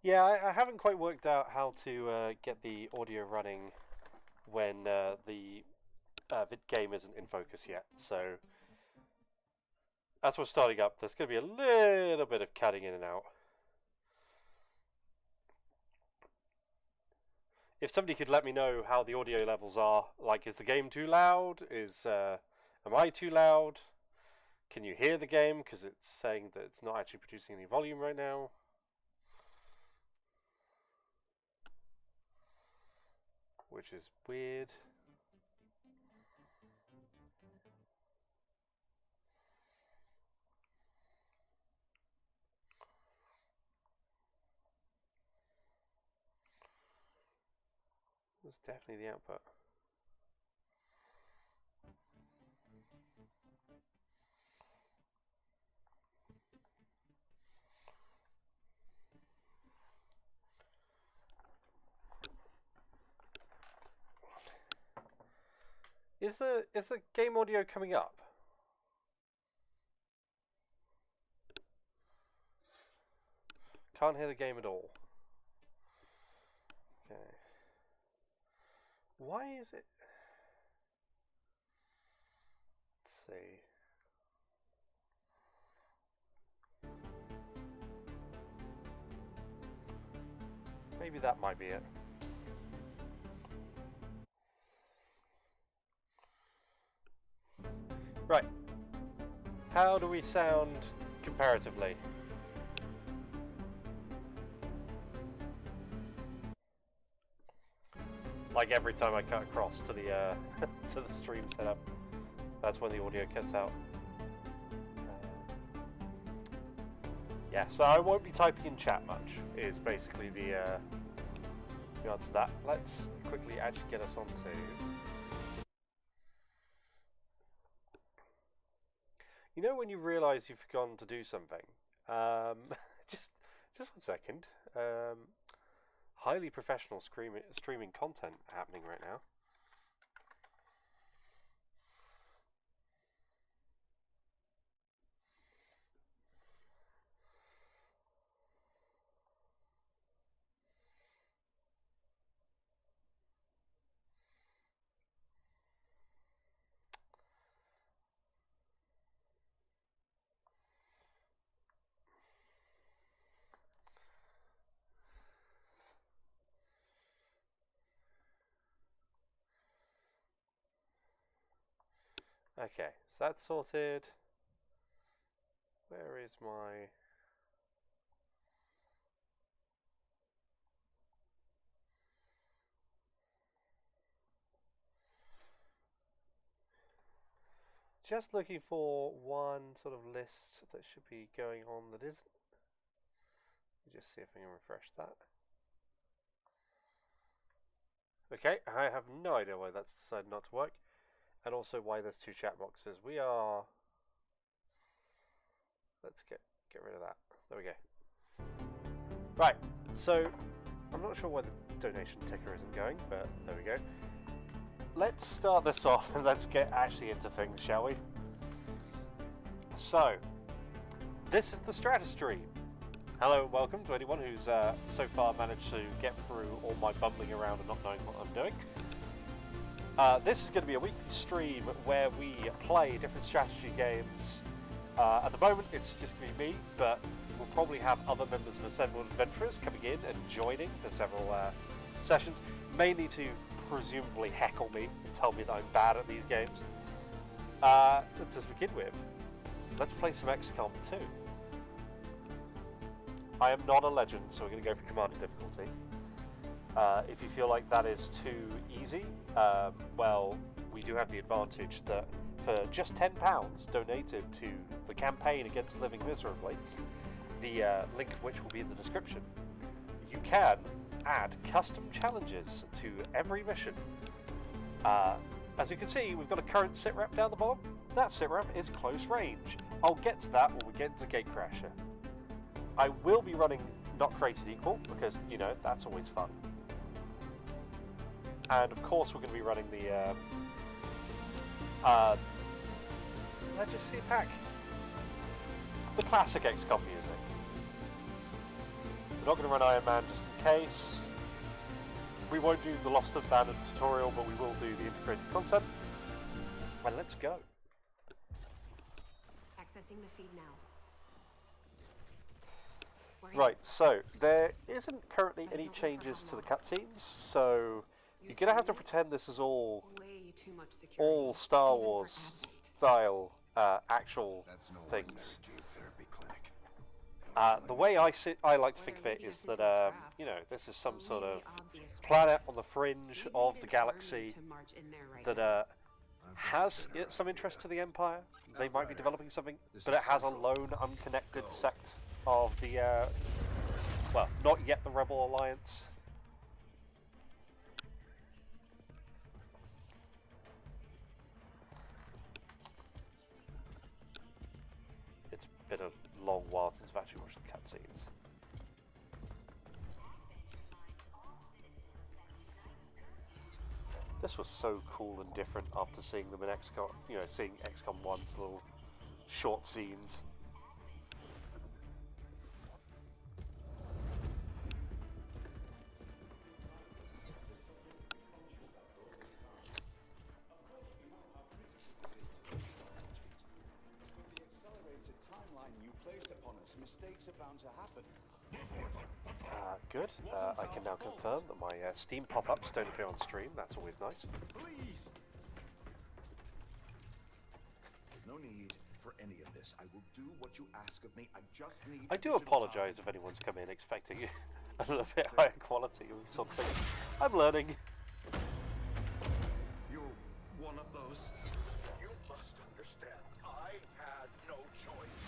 Yeah, I haven't quite worked out how to get the audio running when the game isn't in focus yet. So as we're starting up, there's going to be a little bit of cutting in and out. If somebody could let me know how the audio levels are, like, is the game too loud? Am I too loud? Can you hear the game? Because it's saying that it's not actually producing any volume right now. Which is weird. That's definitely the output. Is the game audio coming up? Can't hear the game at all. Okay. Why is it? Let's see. Maybe that might be it. Right. How do we sound comparatively? Like every time I cut across to the to the stream setup, that's when the audio cuts out. Yeah, so I won't be typing in chat much. Is basically the answer to that. Let's quickly actually get us onto. You know when you realise you've forgotten to do something? Just 1 second. Highly professional streaming content happening right now. Okay, so that's sorted. Where is my... Just looking for one sort of list that should be going on that isn't. Just see if I can refresh that. Okay, I have no idea why that's decided not to work. And also why there's 2 chat boxes. We are... Let's get rid of that. There we go. Right, so I'm not sure why the donation ticker isn't going, but there we go. Let's start this off and let's get actually into things, shall we? So, this is the Strate-Stream. Hello and welcome to anyone who's so far managed to get through all my bumbling around and not knowing what I'm doing. This is going to be a weekly stream where we play different strategy games. At the moment it's just going to be me, but we'll probably have other members of Assembled Adventurers coming in and joining for several sessions, mainly to presumably heckle me and tell me that I'm bad at these games. To begin with, let's play some XCOM 2. I am not a legend, so we're going to go for Commander difficulty. If you feel like that is too easy, well, we do have the advantage that for just £10 donated to the campaign against living miserably, the link of which will be in the description, you can add custom challenges to every mission. As you can see, we've got a current sitrep down the bottom. That sitrep is close range. I'll get to that when we get into Gatecrasher. I will be running Not Created Equal, because, you know, that's always fun. And of course we're going to be running the Legacy Pack. The classic XCOM music. We're not going to run Iron Man just in case. We won't do the Lost and Abandoned tutorial, but we will do the integrated content. Well, let's go. Accessing the feed now. Right, so there isn't currently any changes to the cutscenes, so you're going to have to pretend this is all Star Wars style actual things. The way I like to think of it is that you know, this is some sort of planet on the fringe of the galaxy that has some interest to the Empire. They might be developing something, but it has a lone, unconnected sect of the well, not yet the Rebel Alliance. It's been a long while since I've actually watched the cutscenes. This was so cool and different after seeing them in XCOM, you know, seeing XCOM 1's little short scenes. Mistakes are bound to happen. Good. I can now confirm that my Steam pop-ups don't appear on stream. That's always nice. Please. There's no need for any of this. I will do what you ask of me. I just need. I do apologise if anyone's come in expecting a little bit higher quality or something. I'm learning. You're one of those. You must understand. I had no choice.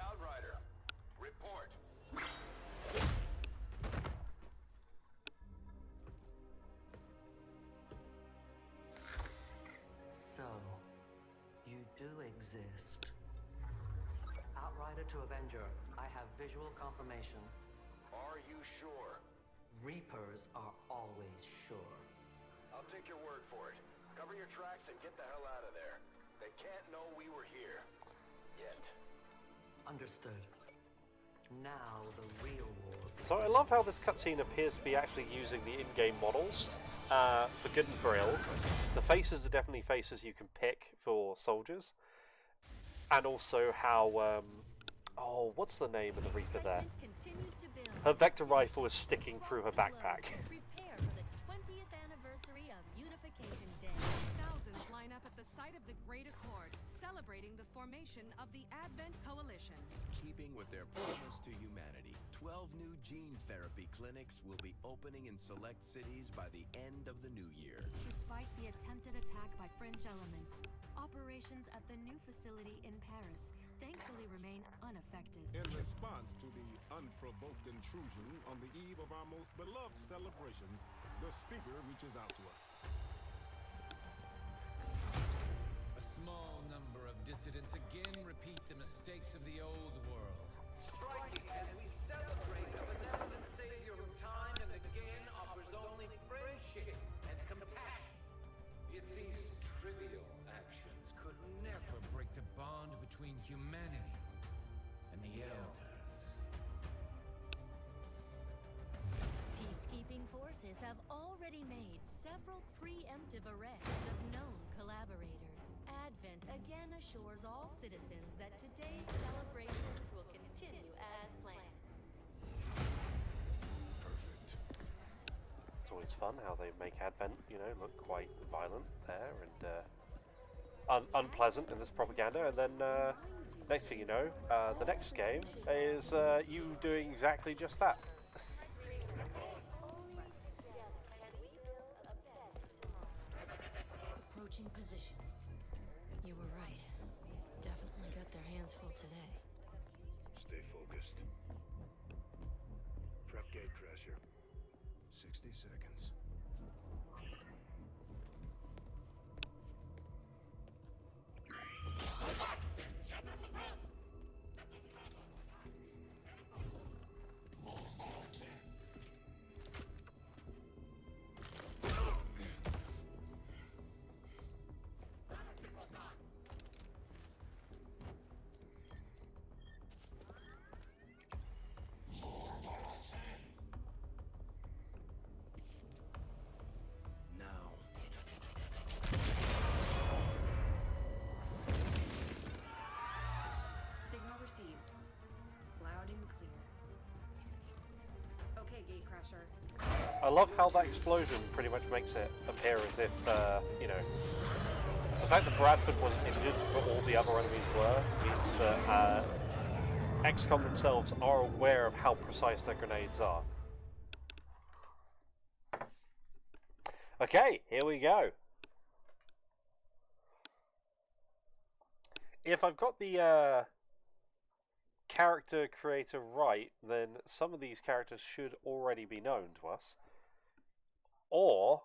Outrider. Report. So, you do exist. Outrider to Avenger, I have visual confirmation. Are you sure? Reapers are always sure. I'll take your word for it. Cover your tracks and get the hell out of there. They can't know we were here. Yet. Understood. Now the real war. So I love how this cutscene appears to be actually using the in-game models for good and for ill. The faces are definitely faces you can pick for soldiers, and also how oh, what's the name of the Reaper there? Her Vector rifle is sticking through her backpack. Prepare for the 20th anniversary of Unification Day. Thousands line up at the site of the Great Accord, celebrating the formation of the Advent Coalition. Keeping with their promise to humanity, 12 new gene therapy clinics will be opening in select cities by the end of the new year. Despite the attempted attack by fringe elements, operations at the new facility in Paris thankfully remain unaffected. In response to the unprovoked intrusion on the eve of our most beloved celebration, the speaker reaches out to us. A small number of dissidents again repeat the mistakes of the old world. Striking as we celebrate a benevolent savior who time and again offers only friendship and compassion. Yet these trivial actions could never break the bond between humanity and the elders. Peacekeeping forces have already made several preemptive arrests of known collaborators. Advent again assures all citizens that today's celebrations will continue as planned. always fun how they make Advent, you know, look quite violent there and unpleasant in this propaganda. And then next thing you know, the next game is you doing exactly just that. Approaching position. You were right. They've definitely got their hands full today. Stay focused. Prep gate crasher. 60 seconds. Now. Signal received. Loud and clear. Okay, gatecrasher. I love how that explosion pretty much makes it appear as if, you know, the fact that Bradford was injured but all the other enemies were means that XCOM themselves are aware of how precise their grenades are. Okay, here we go. If I've got the character creator right, then some of these characters should already be known to us. Or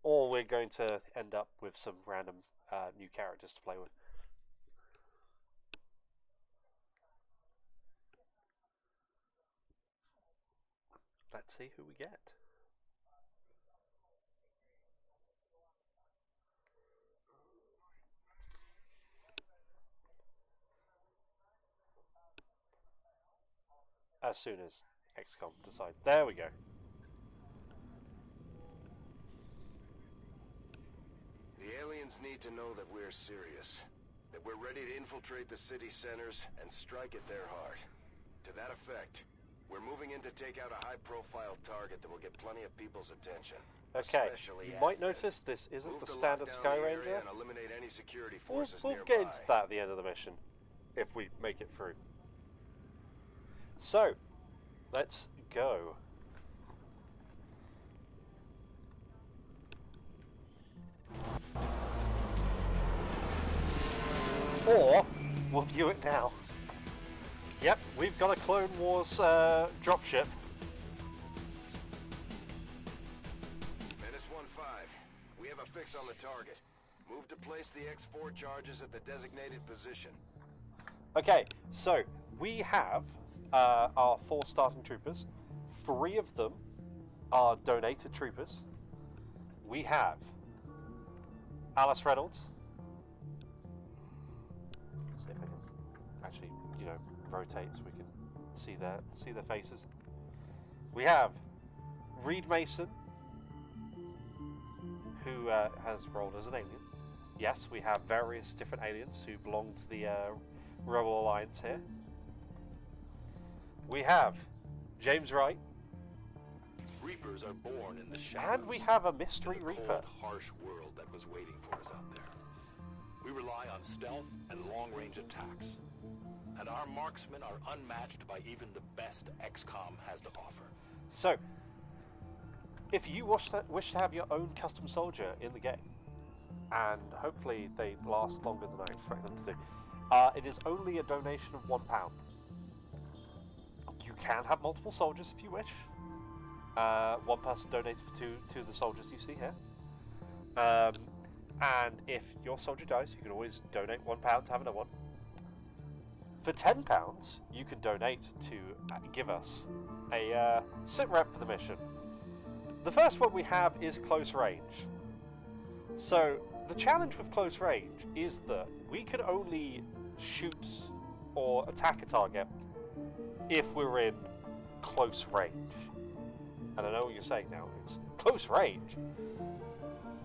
we're going to end up with some random new characters to play with. Let's see who we get. As soon as XCOM decide. There we go. The aliens need to know that we're serious. That we're ready to infiltrate the city centers and strike at their heart. To that effect, we're moving in to take out a high-profile target that will get plenty of people's attention. Okay, Especially you might Advent. notice this isn't Move the to standard lock Sky down the area Ranger. and eliminate any security We'll forces get nearby. into that at the end of the mission, if we make it through. So, let's go. Or, we'll view it now. Yep, we've got a Clone Wars dropship. Menace 1-5. We have a fix on the target. Move to place the X4 charges at the designated position. Okay, so we have our 4 starting troopers. 3 of them are donated troopers. We have Alice Reynolds. See if I can actually, you know, rotate so we can see their faces. We have Reed Mason, who has rolled as an alien. Yes, we have various different aliens who belong to the Rebel Alliance here. We have James Wright. Reapers are born in the shadows. And we have a mystery in the Reaper. cold, harsh world that was waiting for us out there. We rely on stealth and long-range attacks. And our marksmen are unmatched by even the best XCOM has to offer. So, if you wish to have your own custom soldier in the game, and hopefully they last longer than I expect them to do, it is only a donation of £1. You can have multiple soldiers if you wish. One person donates for two of the soldiers you see here. And if your soldier dies, you can always donate £1 to have another one. For £10, you can donate to give us a sit rep for the mission. The first one we have is close range. So the challenge with close range is that we can only shoot or attack a target if we're in close range. And I know what you're saying now, it's close range.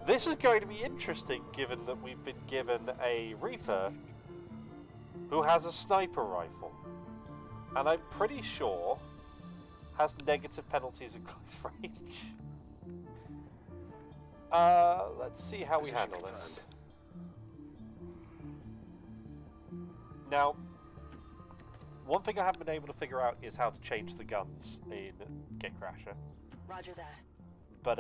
This is going to be interesting given that we've been given a Reaper who has a sniper rifle. And I'm pretty sure has negative penalties in close range. Let's see how we Position handle this. confirmed. Now, one thing I haven't been able to figure out is how to change the guns in Gatecrasher. Roger that. But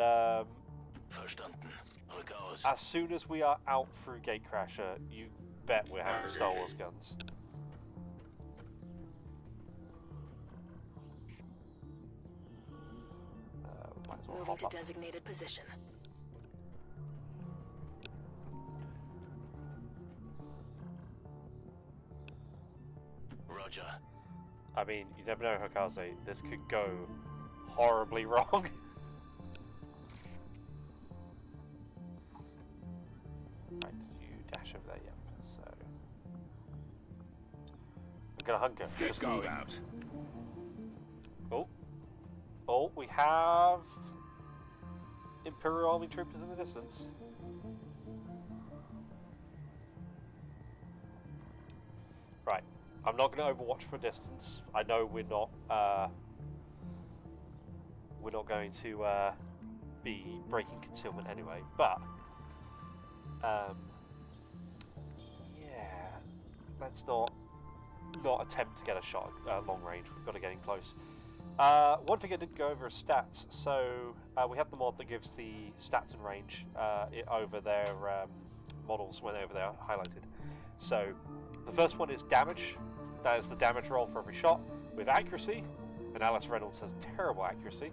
Verstanden. Rück aus. as soon as we are out through Gatecrasher, you bet we're having Star Wars guns. Might as well Moving hop to up. designated position. Roger. I mean, you never know, Hokaze. This could go horribly wrong. Right, you dash over there, yep. So we're gonna hunker. Just Go out. Oh. Oh, we have Imperial Army troopers in the distance. Right. I'm not going to overwatch from a distance. I know we're not going to be breaking concealment anyway, but yeah, let's not attempt to get a shot at long range. We've got to get in close. One thing I didn't go over is stats. So we have the mod that gives the stats and range over their models when over there highlighted. So the first one is damage. That is the damage roll for every shot. With accuracy, and Alice Reynolds has terrible accuracy.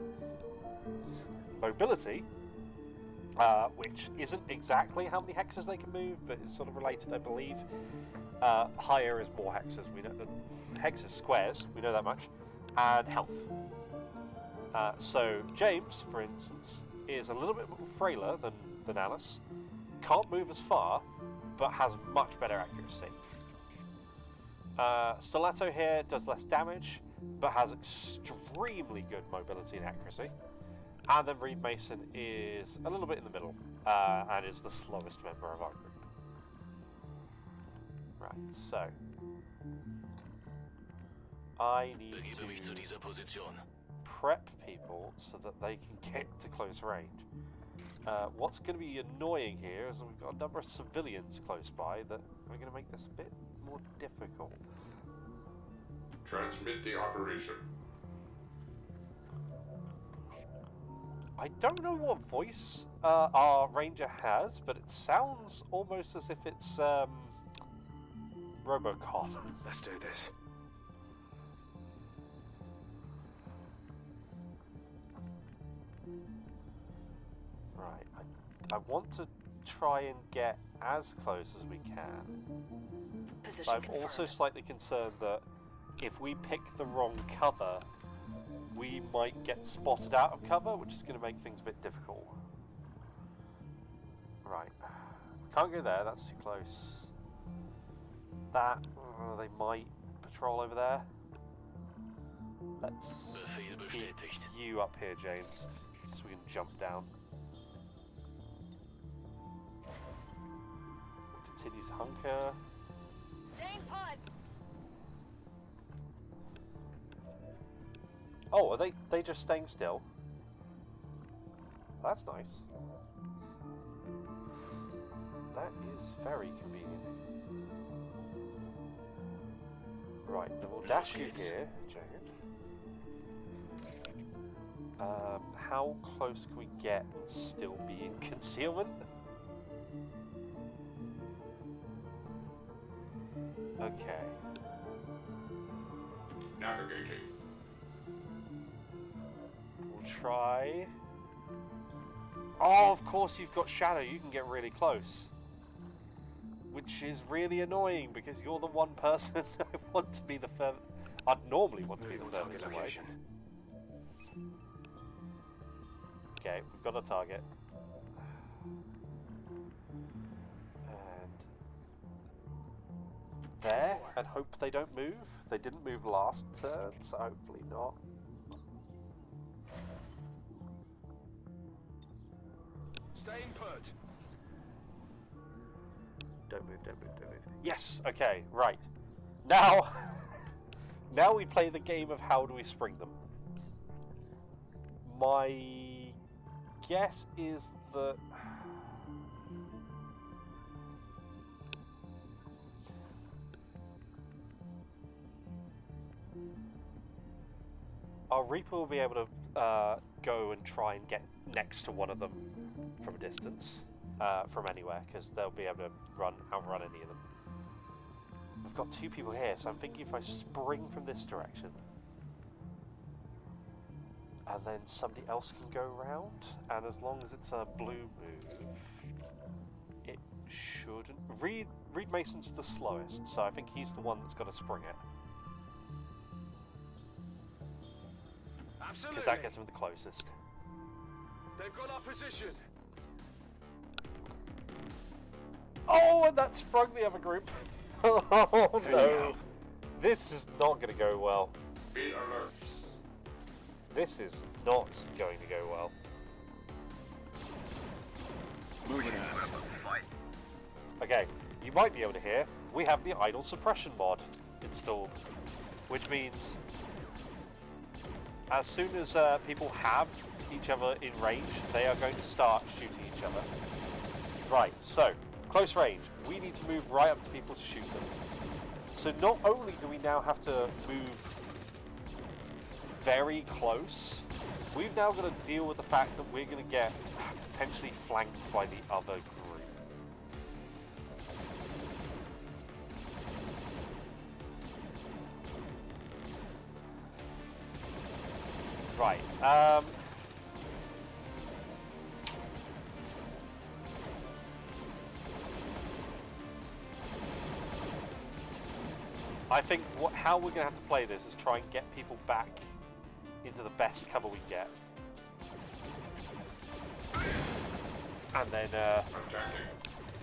Mobility, which isn't exactly how many hexes they can move, but is sort of related, I believe. Higher is more hexes. We know hexes squares. We know that much. And health. So James, for instance, is a little bit more frailer than Alice. Can't move as far, but has much better accuracy. Stiletto here does less damage, but has extremely good mobility and accuracy. And then Reed Mason is a little bit in the middle, and is the slowest member of our group. Right, so I need to prep people so that they can get to close range. What's going to be annoying here is that we've got a number of civilians close by that are going to make this a bit more difficult. Transmit the operation. I don't know what voice our ranger has, but it sounds almost as if it's Robocop. Let's do this. Right, I want to try and get as close as we can. Position But I'm confirmed. also slightly concerned that if we pick the wrong cover, we might get spotted out of cover, which is going to make things a bit difficult. Right, can't go there, that's too close. That, they might patrol over there. Let's keep you up here, James, so we can jump down. We'll continue to hunker. Staying put. Oh, are they just staying still? That's nice. That is very convenient. Right, then we'll dash you here, Jared. How close can we get and still be in concealment? Okay. Navigating. We'll try. Oh, of course you've got shadow. You can get really close. Which is really annoying because you're the one person I want to be the furthest. I'd normally want to be the furthest away. Okay, we've got a target. And there, and hope they don't move. They didn't move last turn, so hopefully not. Staying put. Don't move, don't move, don't move. Yes, okay, right. Now, now we play the game of how do we spring them. My guess is that our Reaper will be able to go and try and get next to one of them from a distance, from anywhere, because they'll be able to outrun any of them. I've got 2 people here, so I'm thinking if I spring from this direction, and then somebody else can go around, and as long as it's a blue move, it shouldn't. Reed Mason's the slowest, so I think he's the one that's got to spring it. Because that gets him the closest. They've got our position. Oh, and that sprung the other group. Oh no. This is not going to go well. Be alert. This is not going to go well. Okay, you might be able to hear, we have the idle suppression mod installed. Which means, as soon as people have each other in range, they are going to start shooting each other. Right, so, close range. We need to move right up to people to shoot them. So not only do we now have to move very close, we've now got to deal with the fact that we're going to get potentially flanked by the other group. Right, I think how we're going to have to play this is try and get people back into the best cover we get. And then,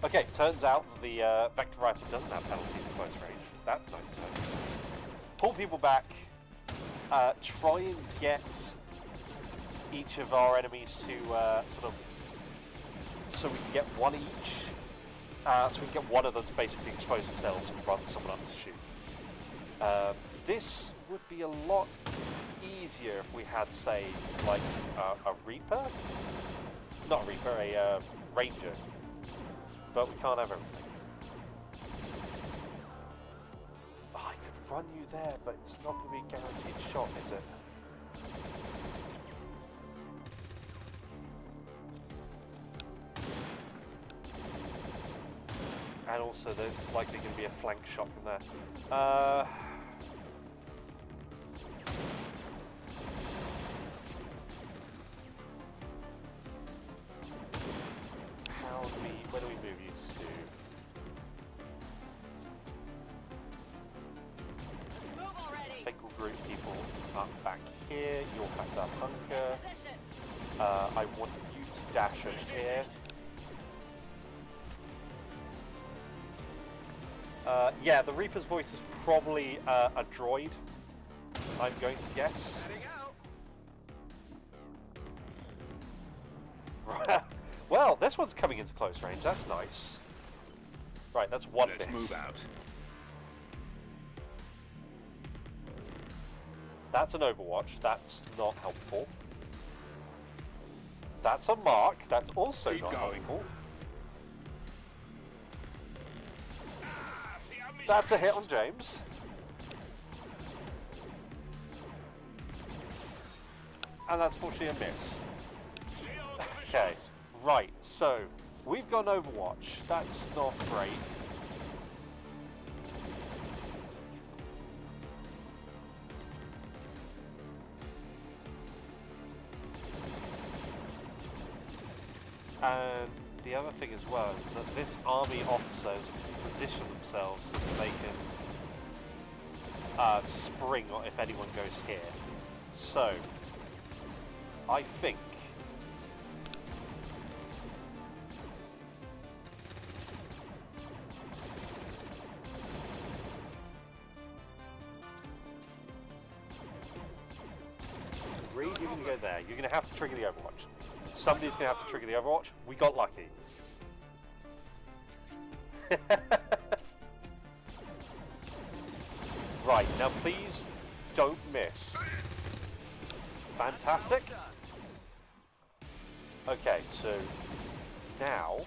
okay, turns out the Vector Rifle doesn't have penalties at close range. That's nice to know. Pull people back, try and get each of our enemies to sort of, so we can get one each, so we can get one of them to basically expose themselves and run someone up to shoot. This would be a lot easier if we had, say, like a Reaper? Not a Reaper, a Ranger. But we can't have everything. Oh, I could run you there, but it's not going to be a guaranteed shot, is it? And also, there's likely going to be a flank shot from there. Where do we move you to? Move already. I think we'll group people up back here. You'll have to hunker. I want you to dash over here. Yeah, the Reaper's voice is probably a droid, I'm going to guess. Right. Well, this one's coming into close range. That's nice. Right, that's one miss. Move out. That's an Overwatch. That's not helpful. That's a mark. That's also not helpful. That's a hit on James. And that's fortunately a miss. Okay, right, so we've got an Overwatch. That's not great. And the other thing as well is that this army officers position themselves so that they can spring if anyone goes here. So, I think Reed, you're going to go there. You're going to have to trigger the Overwatch. Somebody's going to have to trigger the Overwatch. We got lucky. Right, now please don't miss. Fantastic. Okay, so now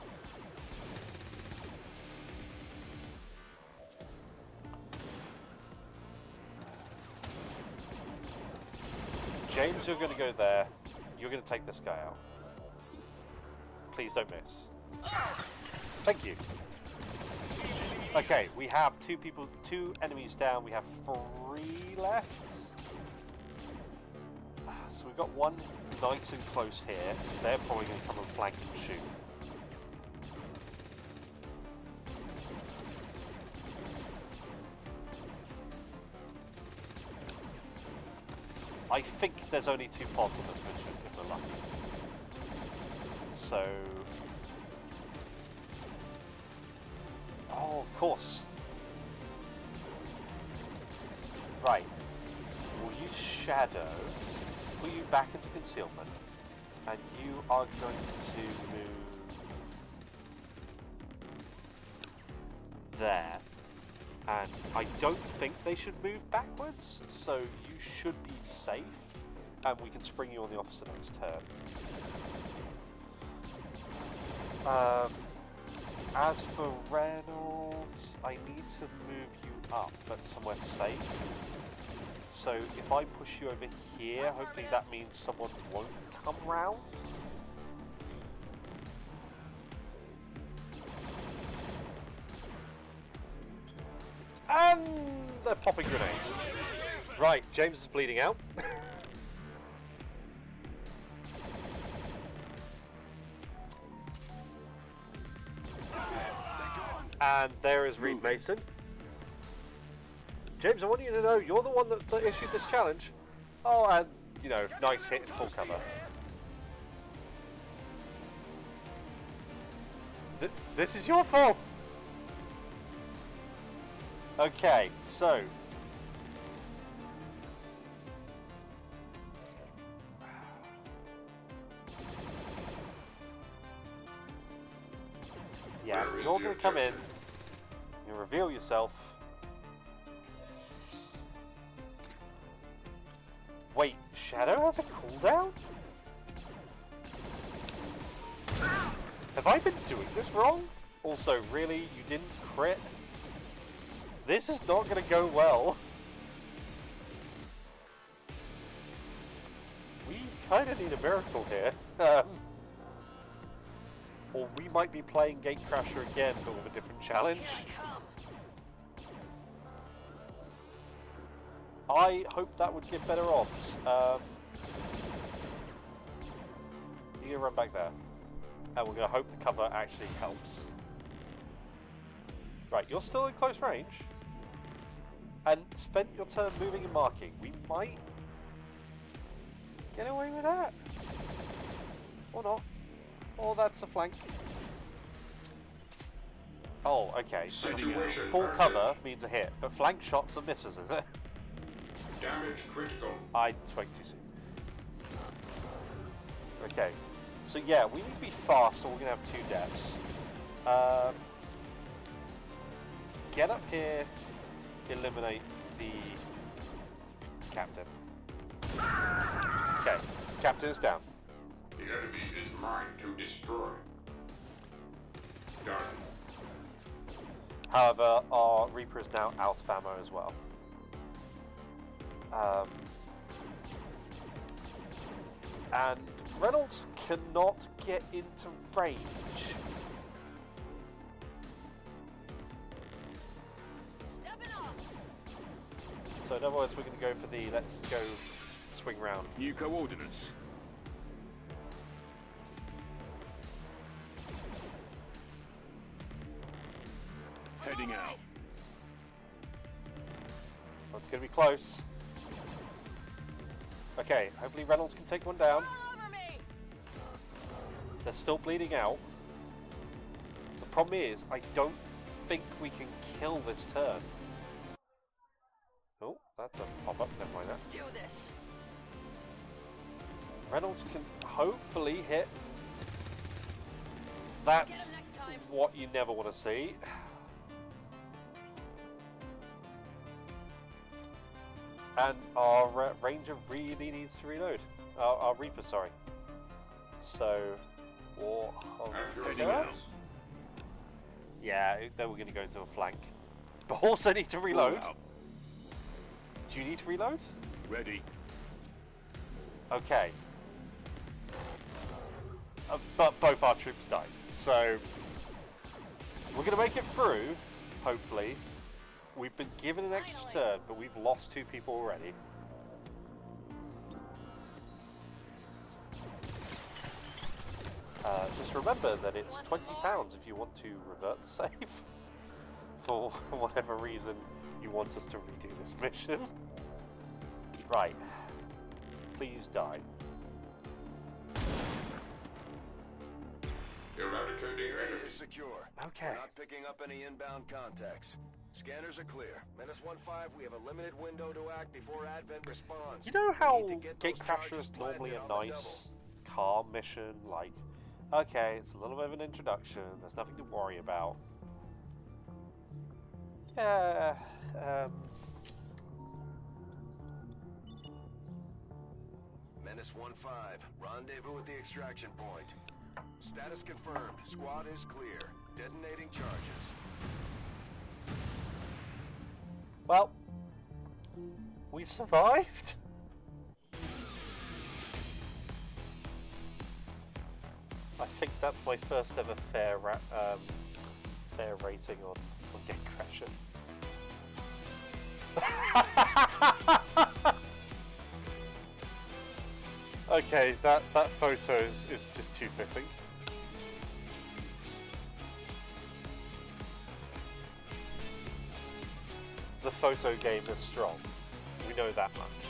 James, you're going to go there. You're going to take this guy out. Please don't miss. Thank you. Okay, we have two enemies down. We have 3 left. So we've got one nice and close here. They're probably going to come and flank and shoot. I think there's only 2 pods on this mission, if we're lucky. So... Oh, of course. Right. We'll use Shadow, put you back into concealment, and you are going to move... there. And I don't think they should move backwards, so you should be safe, and we can spring you on the officer next turn. As for Reynolds, I need to move you up, but somewhere safe. So if I push you over here, hopefully that means someone won't come round. And they're popping grenades. Right, James is bleeding out. And there is Reed Mason. James, I want you to know you're the one that issued this challenge. Oh, and, you know, nice hit in full cover. This is your fault! Okay, so... yeah, you're going to come in, you reveal yourself. Wait, Shadow has a cooldown? Have I been doing this wrong? Also, really, you didn't crit? This is not going to go well. We kind of need a miracle here. Or we might be playing Gatecrasher again, but with a different challenge. I hope that would give better odds. You're going to run back there. And we're going to hope the cover actually helps. Right, you're still in close range. And spent your turn moving and marking. We might get away with that. Or not. Or that's a flank. Oh, okay. So full cover means a hit, but flank shots are misses, is it? Damage critical. I spoke too soon. Okay. So yeah, we need to be fast or we're going to have 2 deaths. Get up here, eliminate the captain. Okay, captain is down. The enemy is mine to destroy. Done. However, our Reaper is now out of ammo as well. And Reynolds cannot get into range. So in other words, we're going to go for the let's go swing round. New coordinates. Heading out. Well, it's going to be close. Okay, hopefully Reynolds can take one down. They're still bleeding out. The problem is, I don't think we can kill this turn. Oh, that's a pop-up, never mind that. Do this. Reynolds can hopefully hit. That's what you never want to see. And our Ranger really needs to reload. Our Reaper, sorry. So, yeah, then we're going to go into a flank. But also need to reload. Do you need to reload? Ready. Okay. But both our troops died. So, we're going to make it through, hopefully. We've been given an extra turn, but we've lost 2 people already. Just remember that it's £20 if you want to revert the save. For whatever reason you want us to redo this mission. Right. Please die. Eradicating Area enemy. is secure. Okay. We're not picking up any inbound contacts. Scanners are clear. Menace 1-5, we have a limited window to act before Advent responds. You know how We need to get those Gatecrasher charges is normally planted a on the nice, calm mission? Like, okay, it's a little bit of an introduction. There's nothing to worry about. Yeah, Menace 1-5, rendezvous at the extraction point. Status confirmed. Squad is clear. Detonating charges. well, we survived. I think that's my first ever fair rating on Gatecrasher. Okay, that photo is just too fitting. The photo game is strong. We know that much.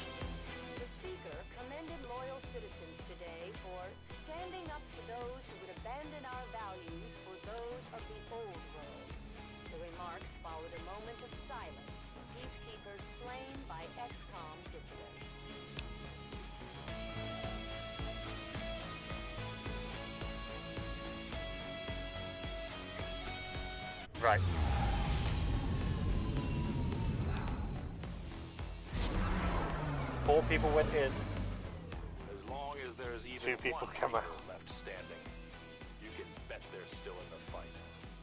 The speaker commended loyal citizens today for standing up to those who would abandon our values for those of the old world. The remarks followed a moment of silence for peacekeepers slain by XCOM dissidents. Right. Four people went in. As long as there's even 2 people one come out. left standing, you can bet they're still in the fight.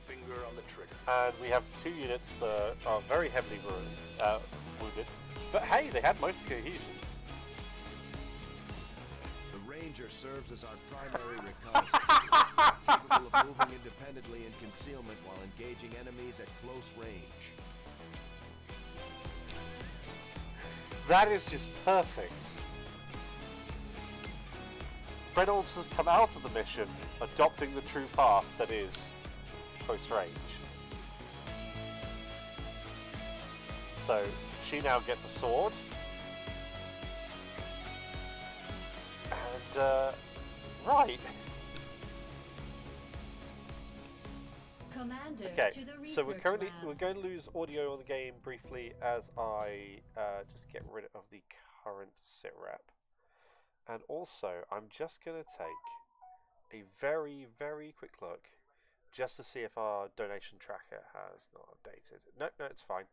Finger on the trigger. And we have 2 units that are very heavily wounded. But hey, they had most cohesion. The Ranger serves as our primary reconnaissance, capable of moving independently in concealment while engaging enemies at close range. That is just perfect. Reynolds has come out of the mission, adopting the true path that is close range. So she now gets a sword. And, right. Commander Okay, to the so we're research we're labs. going to lose audio on the game briefly as I just get rid of the current sit rep. And also, I'm just going to take a very, very quick look just to see if our donation tracker has not updated. No, it's fine.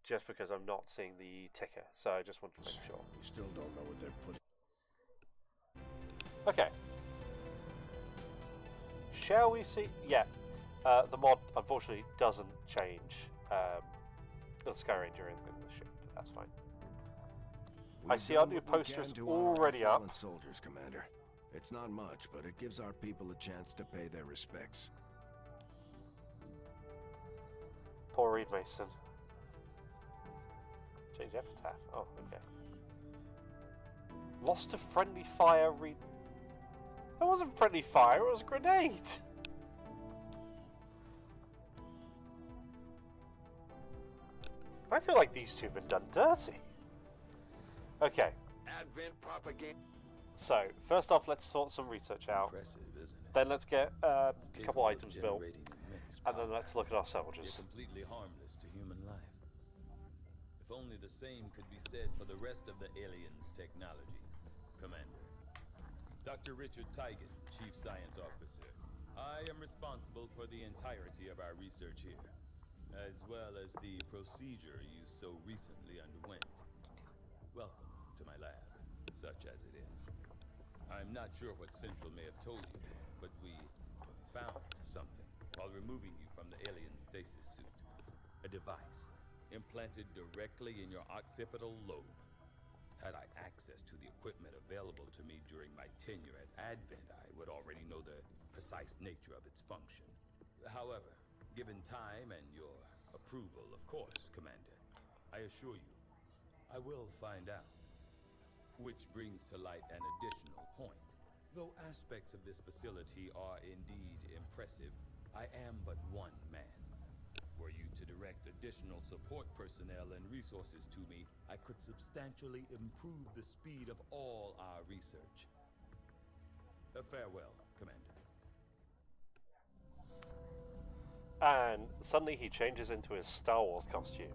Just because I'm not seeing the ticker, so I just wanted to make sure. We still don't know what they're putting. Okay. Shall we see? Yeah. The mod, unfortunately, doesn't change the Sky Ranger in the ship. That's fine. I see our new posters already up. Soldiers, Commander. It's not much, but it gives our people a chance to pay their respects. Poor Reed Mason. Change epitaph. Oh, okay. Lost to friendly fire, Reed. That wasn't friendly fire, it was a grenade! I feel like these 2 have been done dirty. Okay. Advent propaganda. So, first off, let's sort some research out. Impressive, isn't it? Then let's get a couple Capable of items built. generating immense And then power, let's look at our soldiers. yet completely harmless to human life. If only the same could be said for the rest of the aliens' technology, Commander. Dr. Richard Tigan, Chief Science Officer. I am responsible for the entirety of our research here, as well as the procedure you so recently underwent. Welcome to my lab, such as it is. I'm not sure what Central may have told you, but we found something while removing you from the alien stasis suit. A device implanted directly in your occipital lobe. Had I access to the equipment available to me during my tenure at Advent, I would already know the precise nature of its function. However, given time and your approval, of course, Commander, I assure you, I will find out. Which brings to light an additional point. Though aspects of this facility are indeed impressive, I am but one man. Were you to direct additional support personnel and resources to me, I could substantially improve the speed of all our research. Farewell, Commander. And suddenly he changes into his Star Wars costume.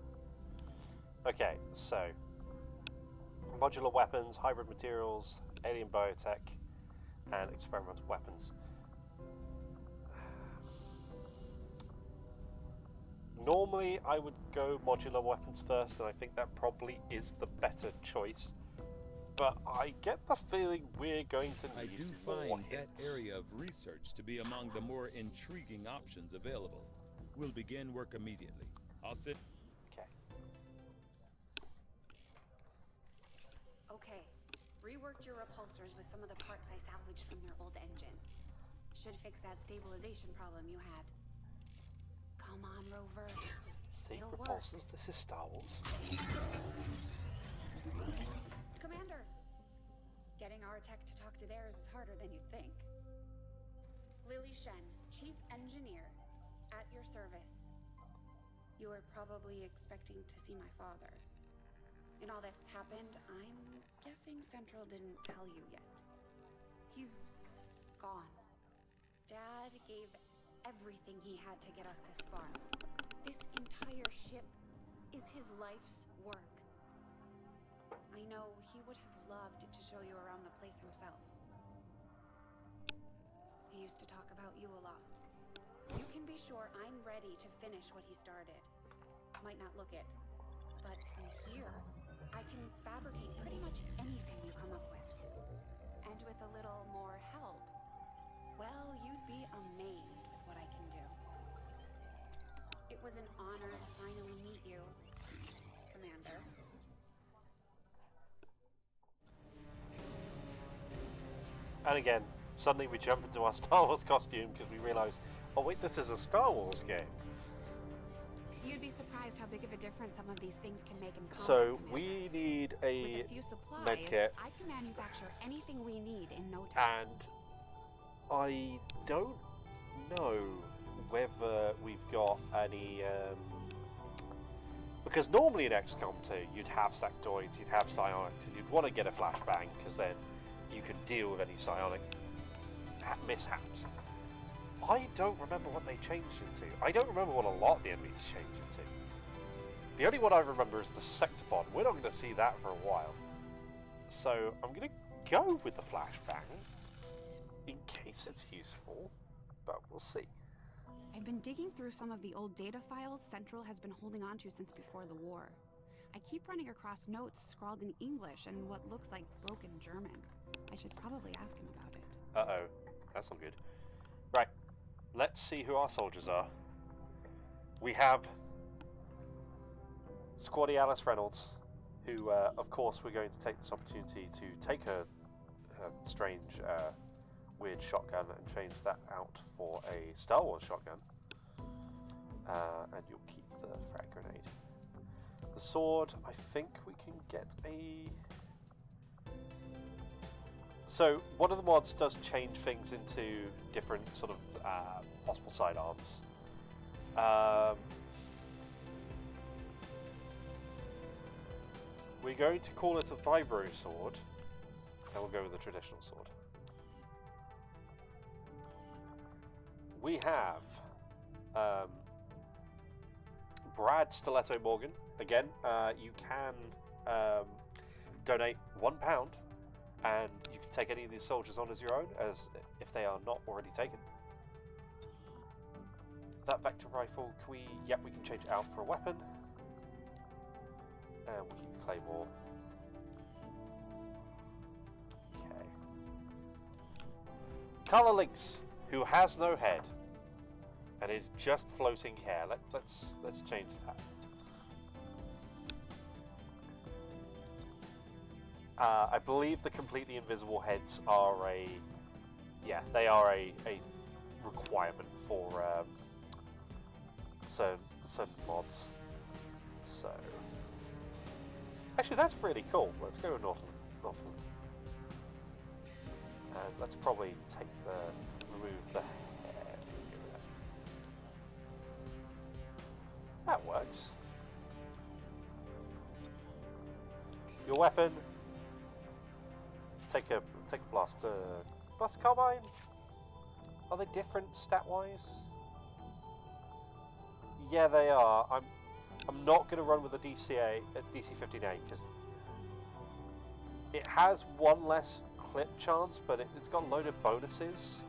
Okay, so modular weapons, hybrid materials, alien biotech, and experimental weapons. Normally I would go modular weapons first, and I think that probably is the better choice. But I get the feeling we're going to need I do more find that area of research to be among the more intriguing options available. We'll begin work immediately. I'll sit... Okay. Reworked your repulsors with some of the parts I salvaged from your old engine. Should fix that stabilization problem you had. Come on, Rover. See, It'll repulsors, this is Star Wars. Commander! Getting our tech to talk to theirs is harder than you'd think. Lily Shen, Chief Engineer, at your service. You were probably expecting to see my father. In all that's happened, I'm guessing Central didn't tell you yet. He's gone. Dad gave everything he had to get us this far. This entire ship is his life's work. I know he would have loved to show you around the place himself. He used to talk about you a lot. You can be sure I'm ready to finish what he started. Might not look it, but from here, I can fabricate pretty much anything you come up with. And with a little more help, well, you'd be amazed with what I can do. It was an honor to finally meet you, Commander. And again, suddenly we jump into our Star Wars costume because we realise, oh wait, this is a Star Wars game. You'd be surprised how big of a difference some of these things can make in combat. So we need a With a few supplies, medkit, I can manufacture anything we need in no time. and I don't know whether we've got any. Because normally in XCOM 2, you'd have sectoids, you'd have psionics, and you'd want to get a flashbang because then you can deal with any psionic mishaps. I don't remember what they changed into. I don't remember what a lot of the enemies changed into. The only one I remember is the Sectobot. We're not going to see that for a while. So I'm going to go with the flashbang in case it's useful, but we'll see. I've been digging through some of the old data files Central has been holding on to since before the war. I keep running across notes scrawled in English and what looks like broken German. I should probably ask him about it. Uh-oh. That's not good. Right. Let's see who our soldiers are. We have Squaddy Alice Reynolds, who, of course, we're going to take this opportunity to take her strange, weird shotgun and change that out for a Star Wars shotgun. And you'll keep the frag grenade. The sword, I think we can get a... So, one of the mods does change things into different sort of possible sidearms. We're going to call it a vibro sword, and we'll go with the traditional sword. We have Brad Stiletto Morgan. Again, you can donate £1, and you can take any of these soldiers on as your own, as if they are not already taken. That vector rifle, can we? Yep, we can change it out for a weapon. And we'll keep the claymore. Okay. Color Lynx, who has no head and is just floating hair. Let's change that. I believe the completely invisible heads are they are a requirement for certain mods. So, actually, that's really cool. Let's go Northern. And let's probably remove the head. That works. Your weapon. Take a blaster carbine. Are they different stat-wise? Yeah, they are. I'm not going to run with a DC-15A because it has one less clip chance, but it's got a load of bonuses,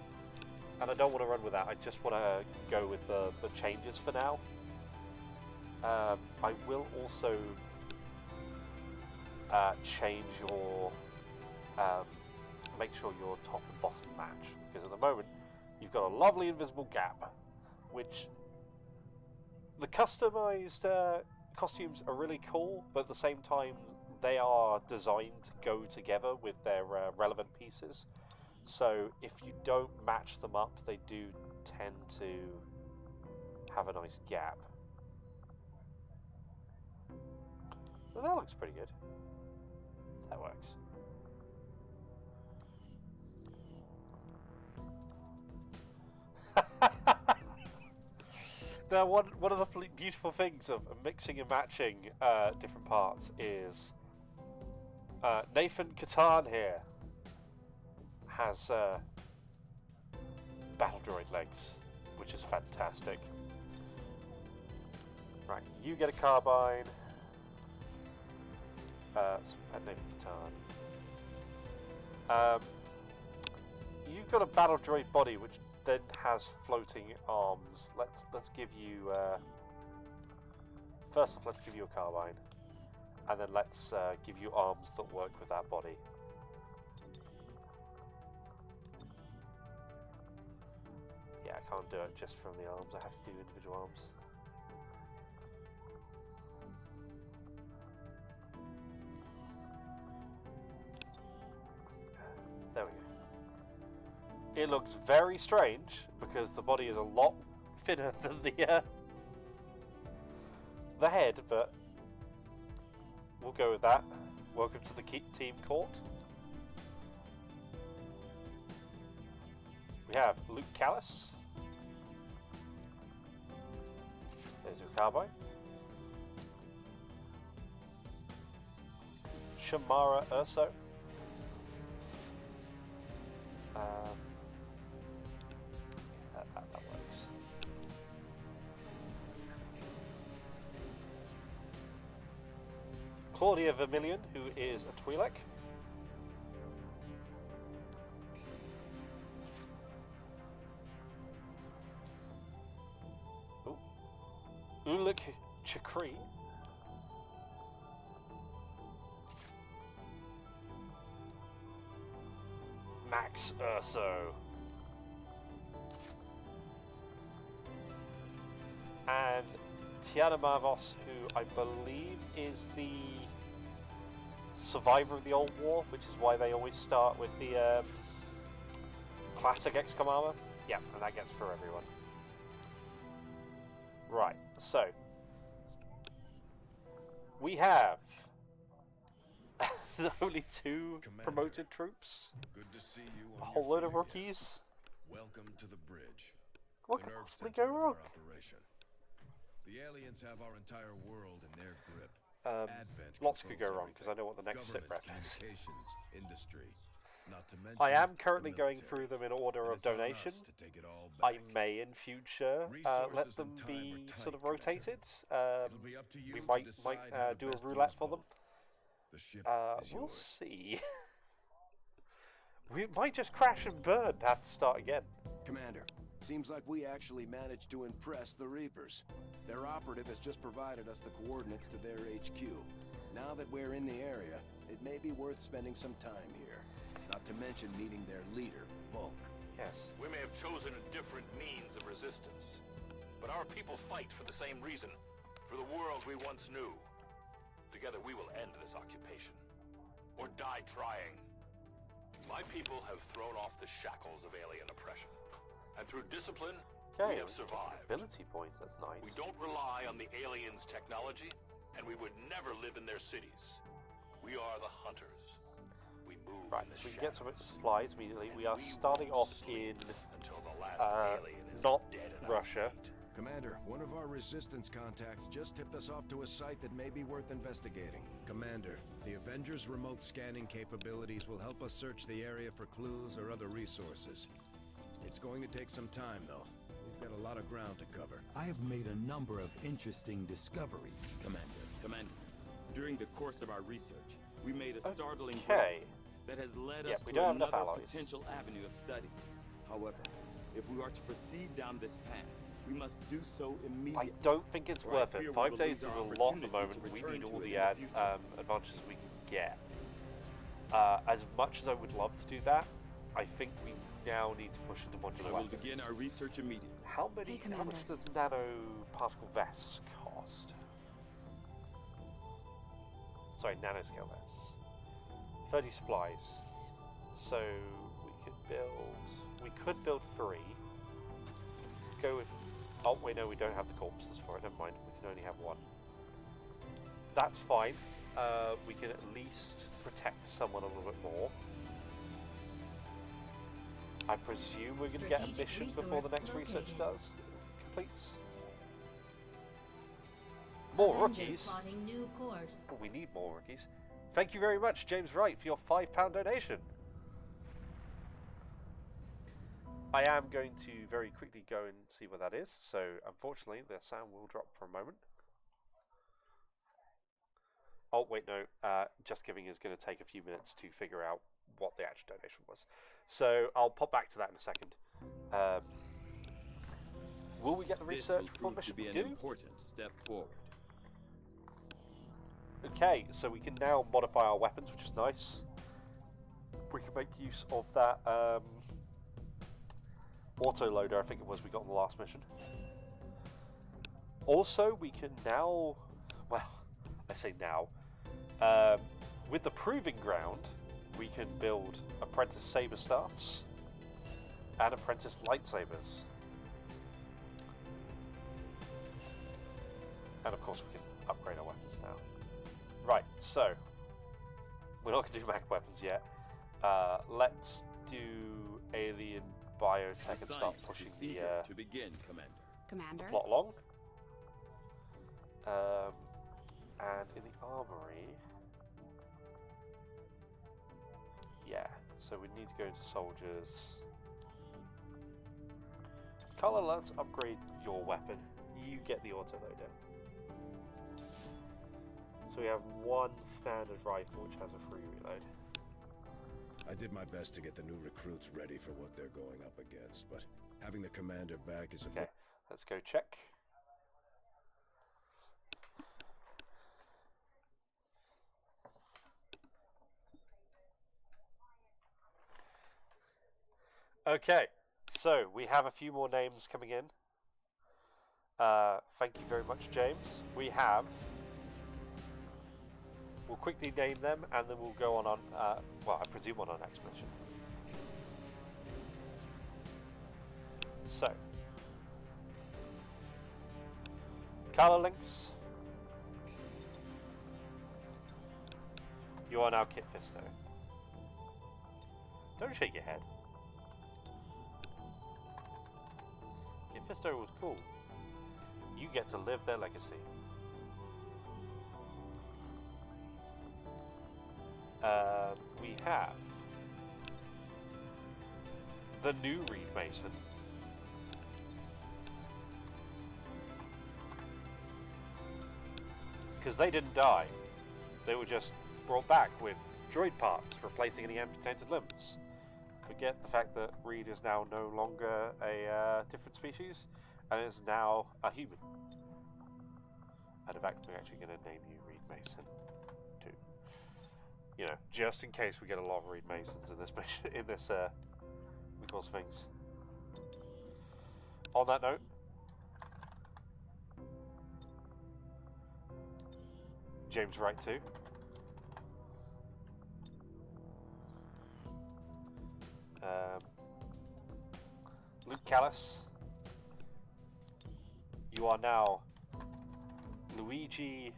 and I don't want to run with that. I just want to go with the changes for now. I will also change your make sure your top and bottom match, because at the moment you've got a lovely invisible gap, which the customized costumes are really cool, but at the same time they are designed to go together with their relevant pieces. So if you don't match them up, they do tend to have a nice gap. So that looks pretty good. That works. Now, one of the beautiful things of mixing and matching different parts is Nathan Catan here has battle droid legs, which is fantastic. Right, you get a carbine. Nathan Catan. You've got a battle droid body, which then has floating arms. Let's give you first off, let's give you a carbine, and then let's give you arms that work with that body. Yeah, I can't do it just from the arms. I have to do individual arms. There we go. It looks very strange because the body is a lot thinner than the head, but we'll go with that. Welcome to the team court. We have Luke Callis. There's your carbine. Shamara Urso. That works. Claudia Vermilion, who is a Twi'lek. Ulik Chakri. Max Urso. And Tiana Marvos, who I believe is the survivor of the old war, which is why they always start with the classic XCOM armor. Yeah, and that gets for everyone. Right, so we have only 2 promoted troops. Good to see you a on whole your load of feet rookies. again. Welcome to the bridge. What The could nerve possibly center go of wrong? our operation. The aliens have our entire world in their grip. Advent Lots could go controls wrong because I know what the next sit government, rep is. communications, industry, not to mention I am the currently going military. through them in order And of it's on us donation. to take it all I back. may in future let Resources them and time be are sort of tight, rotated. It'll be up to you We to might decide how to do a best roulette use for them. both. The ship is We'll yours. see. We might just crash and burn and have to start again. Commander, seems like we actually managed to impress the Reapers. Their operative has just provided us the coordinates to their HQ. Now that we're in the area, it may be worth spending some time here. Not to mention meeting their leader, Volk. Yes. We may have chosen a different means of resistance, but our people fight for the same reason, for the world we once knew. Together we will end this occupation. or die trying. My people have thrown off the shackles of alien oppression. And through discipline, we have survived. Ability points, that's nice. We don't rely on the aliens' technology, and we would never live in their cities. We are the hunters. We move right, in the so we can get some shadows. supplies immediately. We are starting off in Until the last alien is not dead at our Russia. feet. Commander, one of our resistance contacts just tipped us off to a site that may be worth investigating. Commander, the Avengers' remote scanning capabilities will help us search the area for clues or other resources. It's going to take some time, though. We've got a lot of ground to cover. I have made a number of interesting discoveries, Commander. Commander, during the course of our research, we made a startling Okay. breakthrough that has led us we to don't have enough another alloys. potential avenue of study. However, if we are to proceed down this path, we must do so immediately. I don't think it's or I worth fear it. we 5 will days is lose a our lot at the opportunity moment. to We return need to all it the in future. advantages we can get. As much as I would love to do that, I think we now need to push into modular I will weapons. begin our research immediately. How much does nanoparticle vests cost? Sorry, nanoscale vests. 30 supplies. So we could build 3. Go with, oh wait, no, we don't have the corpses for it, never mind, we can only have 1. That's fine, we can at least protect someone a little bit more. I presume we're going to get a mission before the next research completes. More rookies? New course. Oh, we need more rookies. Thank you very much, James Wright, for your £5 donation. I am going to very quickly go and see what that is, so unfortunately the sound will drop for a moment. Oh wait, no, Just Giving is going to take a few minutes to figure out what the actual donation was. So I'll pop back to that in a second. Will we get the research before mission? This will prove to be an important step forward. Okay, so we can now modify our weapons, which is nice. We can make use of that autoloader, I think it was, we got on the last mission. Also, we can now, well, I say now, with the Proving Ground, we can build Apprentice Saber Staffs and Apprentice Lightsabers. And of course we can upgrade our weapons now. Right, so, we're not going to do mag weapons yet. Let's do alien biotech and start pushing the to begin, Commander. plot along. And in the armory, yeah. So we need to go into soldiers. Carla, let's upgrade your weapon. You get the autoloader. So we have 1 standard rifle which has a free reload. I did my best to get the new recruits ready for what they're going up against, but having the commander back is a Okay, let's go check. Okay, so we have a few more names coming in. Thank you very much, James. We have... We'll quickly name them and then we'll go on, well, I presume on our next mission. So, Carla Lynx, you are now Kit Fisto. Don't shake your head. Kit Fisto was cool. You get to live their legacy. We have the new Reed Mason. Because they didn't die. They were just brought back with droid parts, replacing any amputated limbs. Forget the fact that Reed is now no longer a different species, and is now a human. And in fact, we're actually going to name you Reed Mason. You know, just in case we get a lot of Reed Masons in this mission, in this course of things. On that note, James Wright too. Luke Callis. You are now Luigi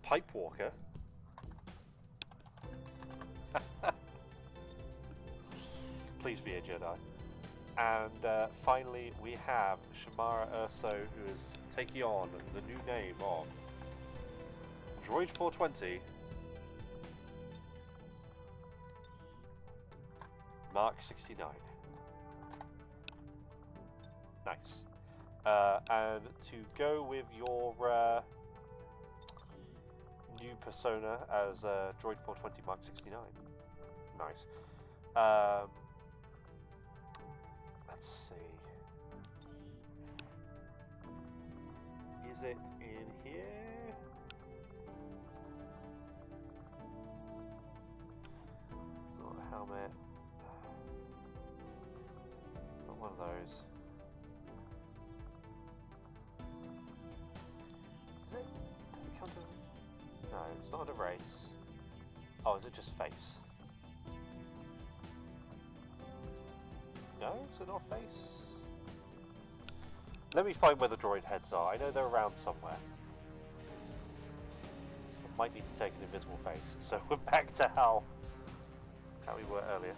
Pipewalker. Please be a Jedi. And finally, we have Shamara Urso, who is taking on the new name of Droid 420 Mark 69. Nice. And to go with your new persona as Droid 420 Mark 69. Nice. Let's see. Is it in here? Not a helmet. It's not one of those. Is it? Does it come to... No, it's not a race. Oh, is it just face? No? Is it not face? Let me find where the droid heads are. I know they're around somewhere. I might need to take an invisible face. So we're back to how we were earlier.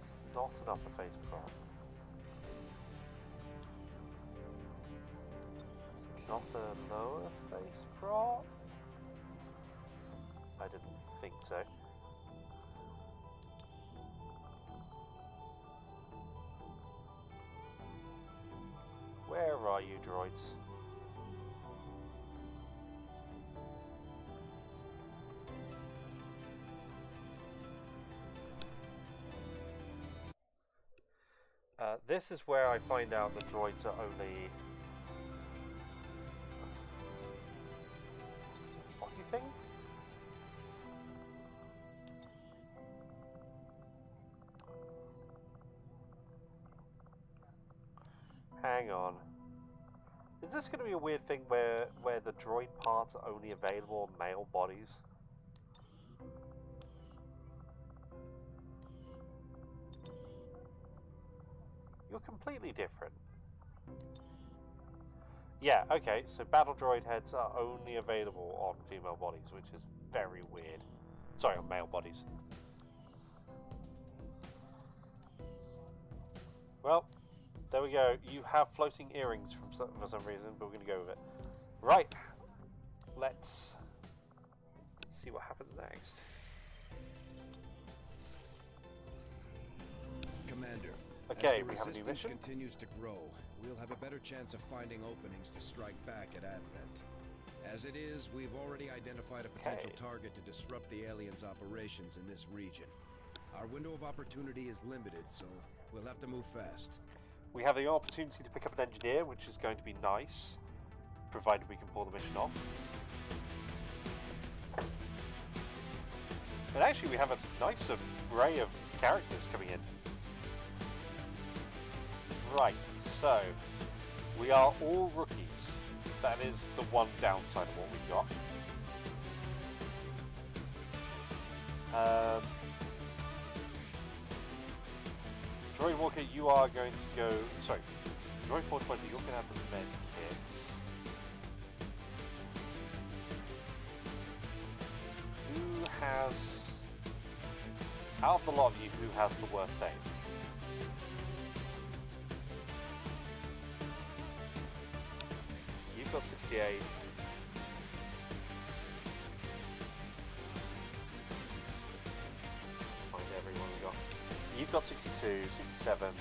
It's not an upper face prop. It's not a lower face prop. I didn't think so. Where are you, droids? This is where I find out the droids are only... What do you think? Hang on. Is this going to be a weird thing where the droid parts are only available on male bodies? You're completely different. Yeah, okay, so battle droid heads are only available on female bodies, which is very weird. Sorry, on male bodies. Well, there we go. You have floating earrings for some reason, but we're going to go with it. Right. Let's see what happens next. Commander, okay, as the we have a new mission. Continues to grow, we'll have a better chance of finding openings to strike back at Advent. As it is, we've already identified a potential target to disrupt the aliens' operations in this region. Our window of opportunity is limited, so we'll have to move fast. We have the opportunity to pick up an engineer, which is going to be nice, provided we can pull the mission off. And actually, we have a nice array of characters coming in. Right, so we are all rookies. That is the one downside of what we've got. Droid Walker, you are going to go... Sorry, Droid 420, you're going to have the med kits. Who has... Out of the lot of you, who has the worst aim? You've got 68. Find everyone we got. You've got 62, 67,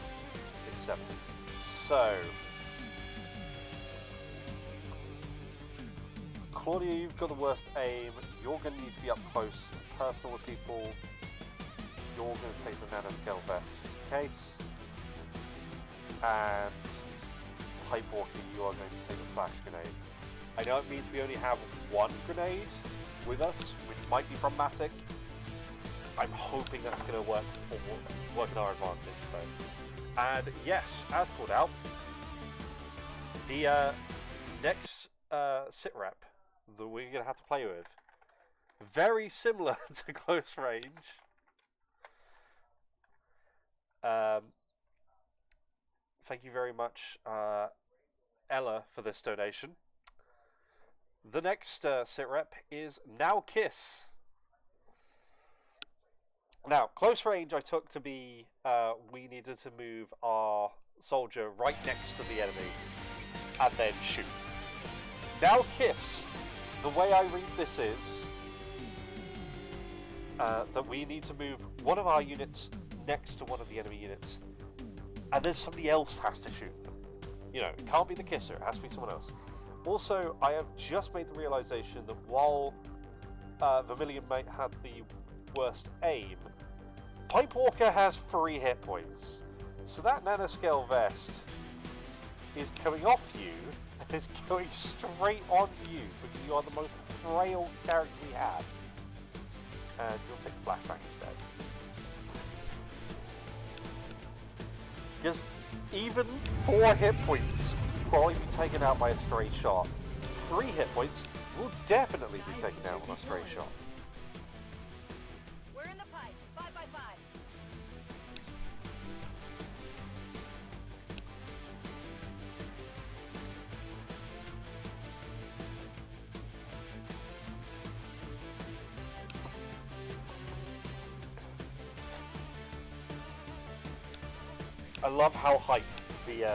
67. So, Claudia, you've got the worst aim. You're going to need to be up close and personal with people. You're going to take the nanoscale vest just in case. And Pipewalker, you are going to take a flash grenade. I know it means we only have one grenade with us, which might be problematic. I'm hoping that's going to work in our advantage, though. And yes, as called out, the next sit rep that we're going to have to play with. Very similar to close range. Thank you very much, Ella, for this donation. The next sit rep is Now Kiss. Now, close range I took to be we needed to move our soldier right next to the enemy and then shoot. Now Kiss, the way I read this is that we need to move one of our units next to one of the enemy units, and then somebody else has to shoot them. You know, it can't be the kisser, it has to be someone else. Also, I have just made the realization that while Vermilion Mate had the worst aim, Pipe Walker has 3 hit points. So that nanoscale vest is coming off you and is going straight on you because you are the most frail character we have. And you'll take flashback instead. Because even 4 hit points will probably be taken out by a stray shot. 3 hit points will definitely be taken out on a stray shot. We're in the pipe. 5x5. I love how hype the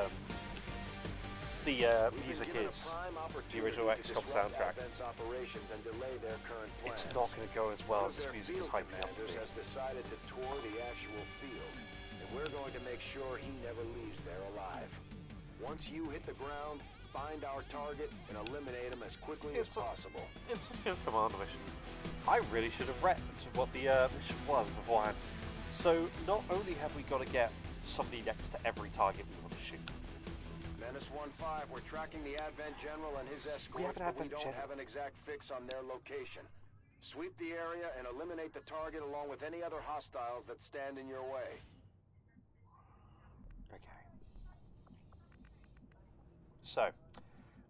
music is. The original XCOM soundtrack. It's not going to go as well as this music is hyping up to be. Has decided to tour the actual field, and we're going to make sure he never leaves there alive. Once you hit the ground, find our target and eliminate him as quickly as possible. It's a field commander mission. I really should have read what the mission was beforehand. So not only have we got to get somebody next to every target we want to shoot. Menace 1-5, we're tracking the Advent General and his escort, but we don't have an exact fix on their location. Sweep the area and eliminate the target along with any other hostiles that stand in your way. Okay. So,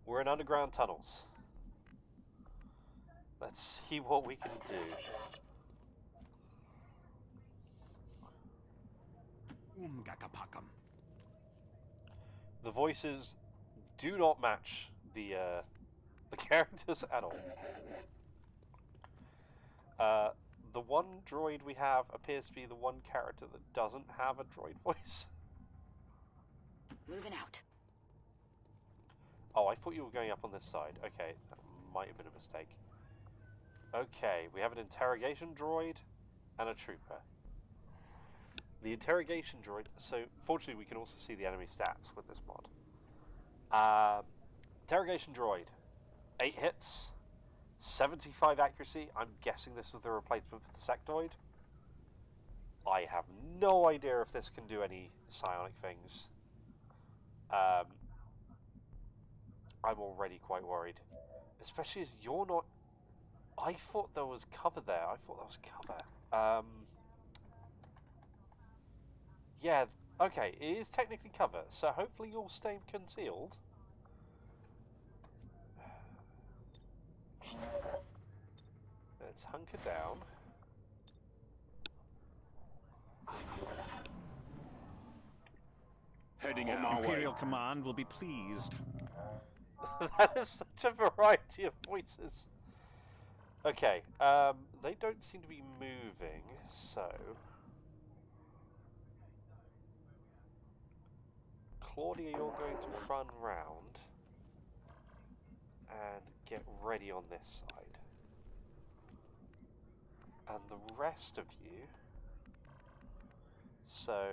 we're in underground tunnels. Let's see what we can do. The voices do not match the characters at all. The one droid we have appears to be the one character that doesn't have a droid voice. Moving out. Oh, I thought you were going up on this side. Okay, that might have been a mistake. Okay, we have an interrogation droid and a trooper. The interrogation droid, so fortunately we can also see the enemy stats with this mod. Interrogation droid, 8 hits, 75 accuracy. I'm guessing this is the replacement for the sectoid. I have no idea if this can do any psionic things. I'm already quite worried. Especially as you're not... I thought there was cover there. I thought that was cover. Yeah, okay, it is technically cover, so hopefully you'll stay concealed. Let's hunker down. Heading in our Imperial Command will be pleased. That is such a variety of voices. Okay, they don't seem to be moving, so... Claudia, you're going to run round and get ready on this side. And the rest of you... So...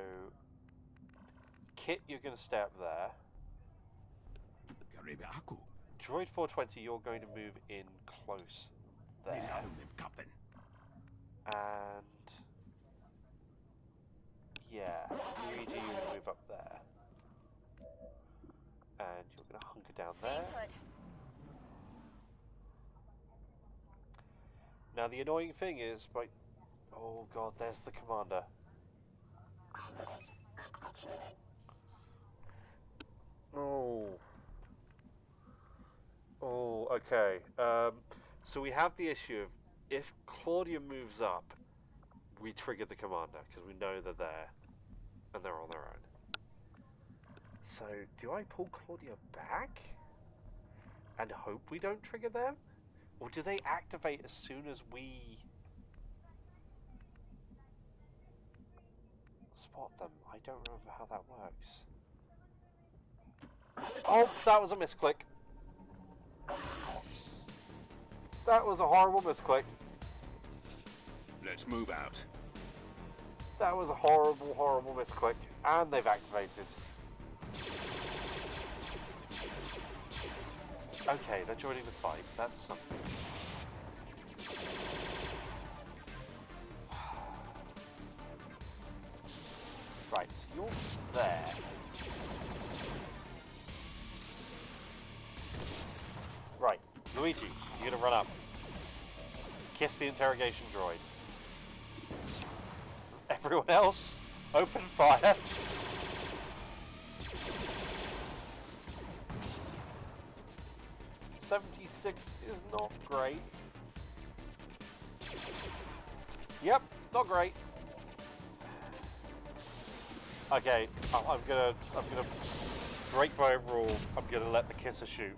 Kit, you're going to stay up there. Droid 420, you're going to move in close there. And... Yeah, Luigi, you're going to move up there. And you're going to hunker down there. Now the annoying thing is, like, oh god, there's the commander. Oh. Oh, Okay. So we have the issue of if Claudia moves up, we trigger the commander because we know they're there and they're on their own. So do I pull Claudia back and hope we don't trigger them? Or do they activate as soon as we spot them? I don't remember how that works. Oh, that was a misclick. That was a horrible misclick. Let's move out. That was a horrible, horrible misclick. And they've activated. Okay, they're joining the fight. That's something. Right, so you're there. Right, Luigi, you're gonna run up. Kiss the interrogation droid. Everyone else, open fire. $76 is not great. Yep, not great. Okay, I'm gonna break my rule. I'm gonna let the kisser shoot.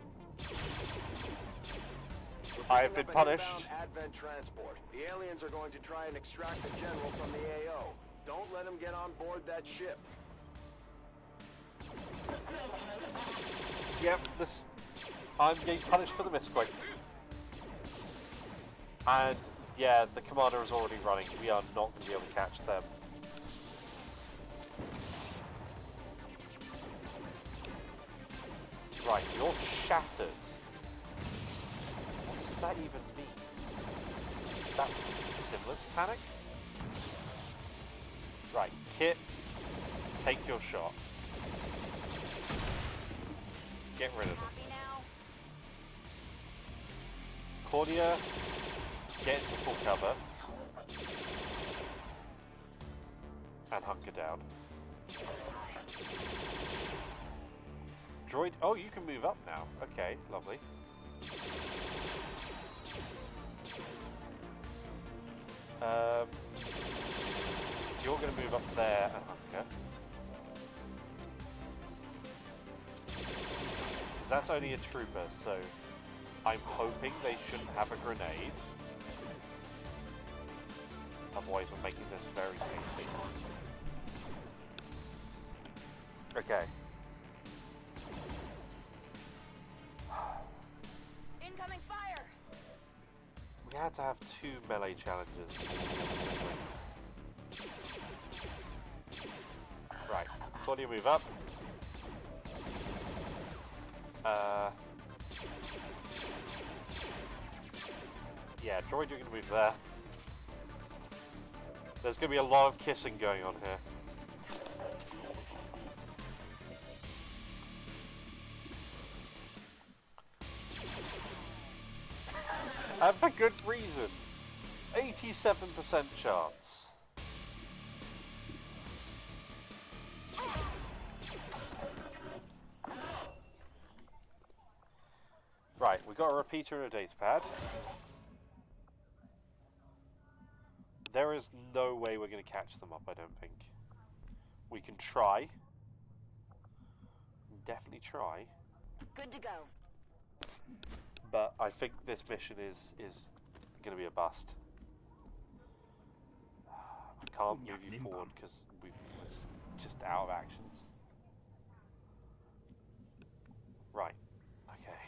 I have been punished. Advent transport. The aliens are going to try and extract the general from the AO. Don't let them get on board that ship. Yep, I'm getting punished for the misclick. And yeah, the commander is already running. We are not going to be able to catch them. Right, you're shattered. What does that even mean? Is that similar to panic? Right, Kit, take your shot. Get rid of it. Claudia, get into full cover. And hunker down. Droid, oh, you can move up now. Okay, lovely. You're going to move up there and hunker. That's only a trooper, so I'm hoping they shouldn't have a grenade. Otherwise we're making this very tasty. Okay. Incoming fire! We had to have 2 melee challenges. Right, Claudia, move up. Yeah, droid, you're going to move there. There's going to be a lot of kissing going on here. And for good reason. 87% chance. Right, we've got a repeater and a data pad. There is no way we're going to catch them up, I don't think. We can try. Definitely try. Good to go. But I think this mission is going to be a bust. I can't move you forward because we're just out of actions. Right. Okay.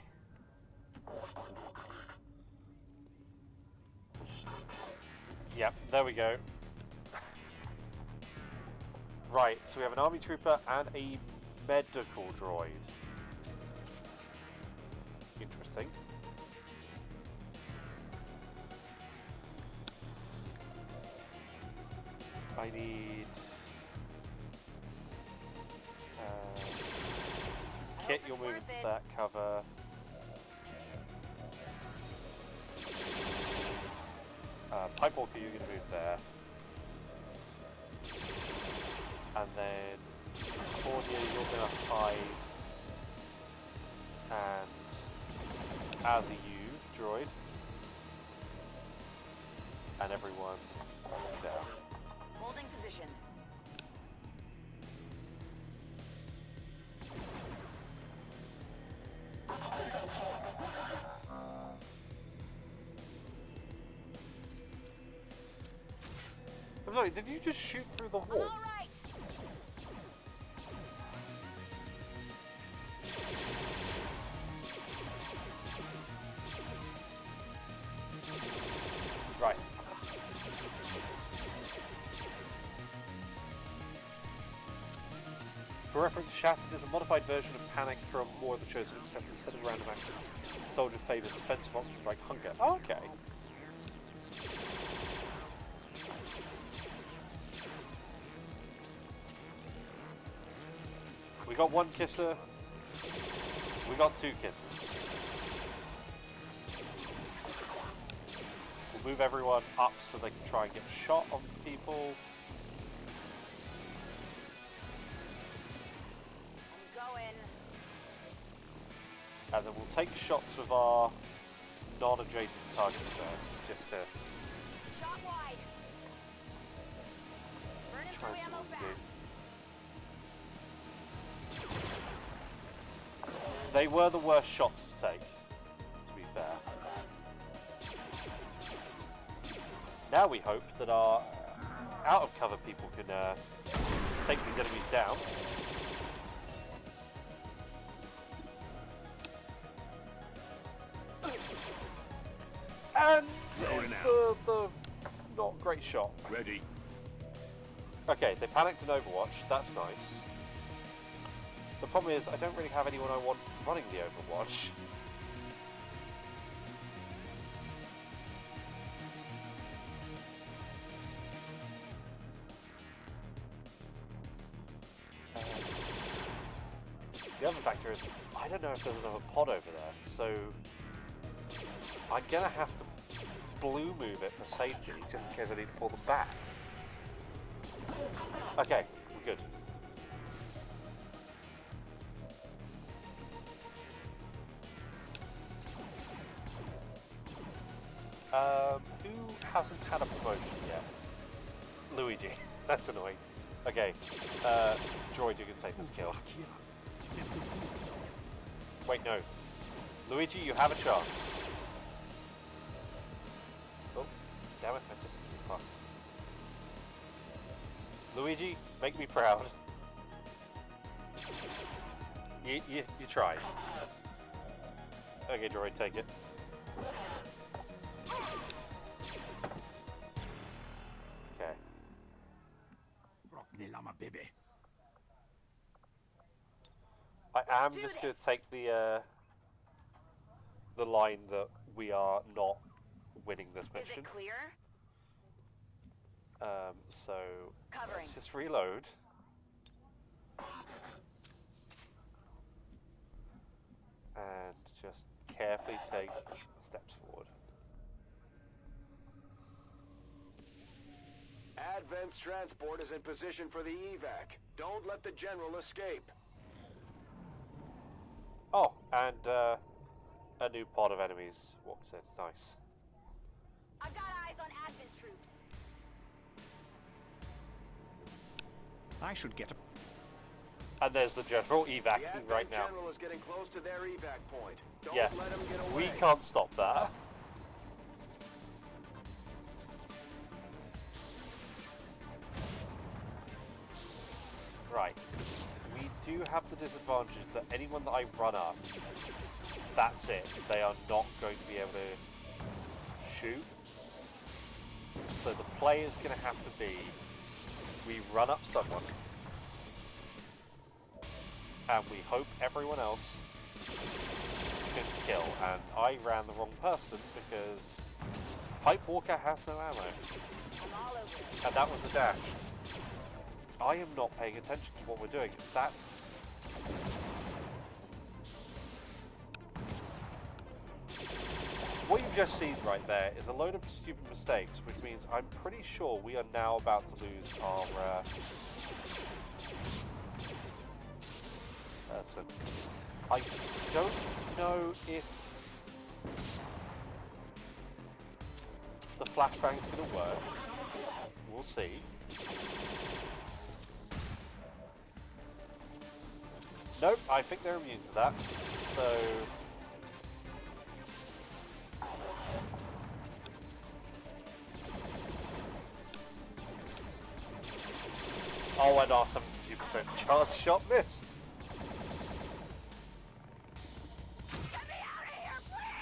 Yep, there we go. Right, so we have an army trooper and a medical droid. Interesting. I need... Kit, you'll move into that cover. Pipe Walker, you're going to move there. And then Claudia, you're going to hide. And as are you, droid. And everyone down. Holding position. I'm sorry, did you just shoot through the wall? Right. For reference, Shattered is a modified version of Panic from War of the Chosen, except instead of random action, the soldier favors defensive options like Hunger. Oh, okay. We got one kisser. We got two kisses. We'll move everyone up so they can try and get a shot on people. I'm going. And then we'll take shots with our non-adjacent targets first, just to Shot wide. Burning try and through see ammo what we fast. do. They were the worst shots to take, to be fair. Now we hope that our out-of-cover people can take these enemies down. And there's the not great shot. Ready. Okay, they panicked in Overwatch, that's nice. The problem is, I don't really have anyone I want running the Overwatch. The other factor is, I don't know if there's another pod over there, so I'm gonna have to blue move it for safety, just in case I need to pull them back. Okay, we're good. Who hasn't had a promotion yet? Luigi. That's annoying. Okay, droid, you can take this kill. Wait, no. Luigi, you have a chance. Oh, damn it, I just too fast. Luigi, make me proud. You tried. Okay, droid, take it. Okay. I am just going to take the line that we are not winning this mission. Is it clear? So Covering. let's just reload. And just carefully take steps forward. Advent's transport is in position for the evac. Don't let the general escape. Oh, and a new pod of enemies walks in. Nice. I've got eyes on Advent troops. I should get a... And there's the general evacing right now. The general is getting close to their evac point. Don't Yeah, let him get we away. can't stop that. Right. We do have the disadvantage that anyone that I run up, that's it. They are not going to be able to shoot. So the play is going to have to be, we run up someone, and we hope everyone else can kill. And I ran the wrong person because Pipe Walker has no ammo. And that was a dash. I am not paying attention to what we're doing. That's... What you've just seen right there is a load of stupid mistakes, which means I'm pretty sure we are now about to lose our person. I don't know if The flashbang's gonna work. We'll see. Nope, I think they're immune to that. So... oh, and our 72% chance shot missed.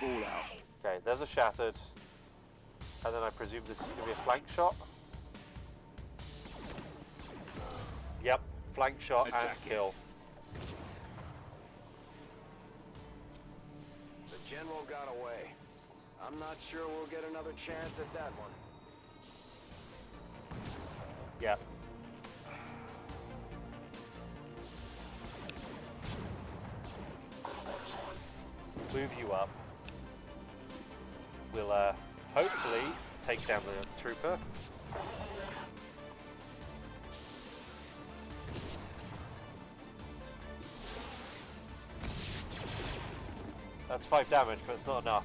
Ball out. Okay, there's a shattered. And then I presume this is going to be a flank shot. Yep, flank shot and kill. The general got away. I'm not sure we'll get another chance at that one. Yep. Move you up. We'll hopefully take down the trooper. That's 5 damage, but it's not enough.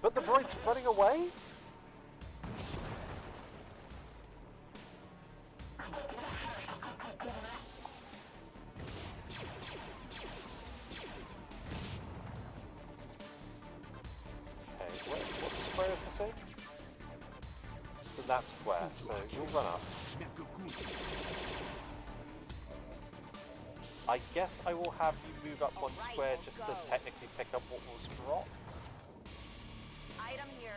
But the droid's running away? That square, so you'll run up. I guess I will have you move up one square just to technically pick up what was dropped. Item here.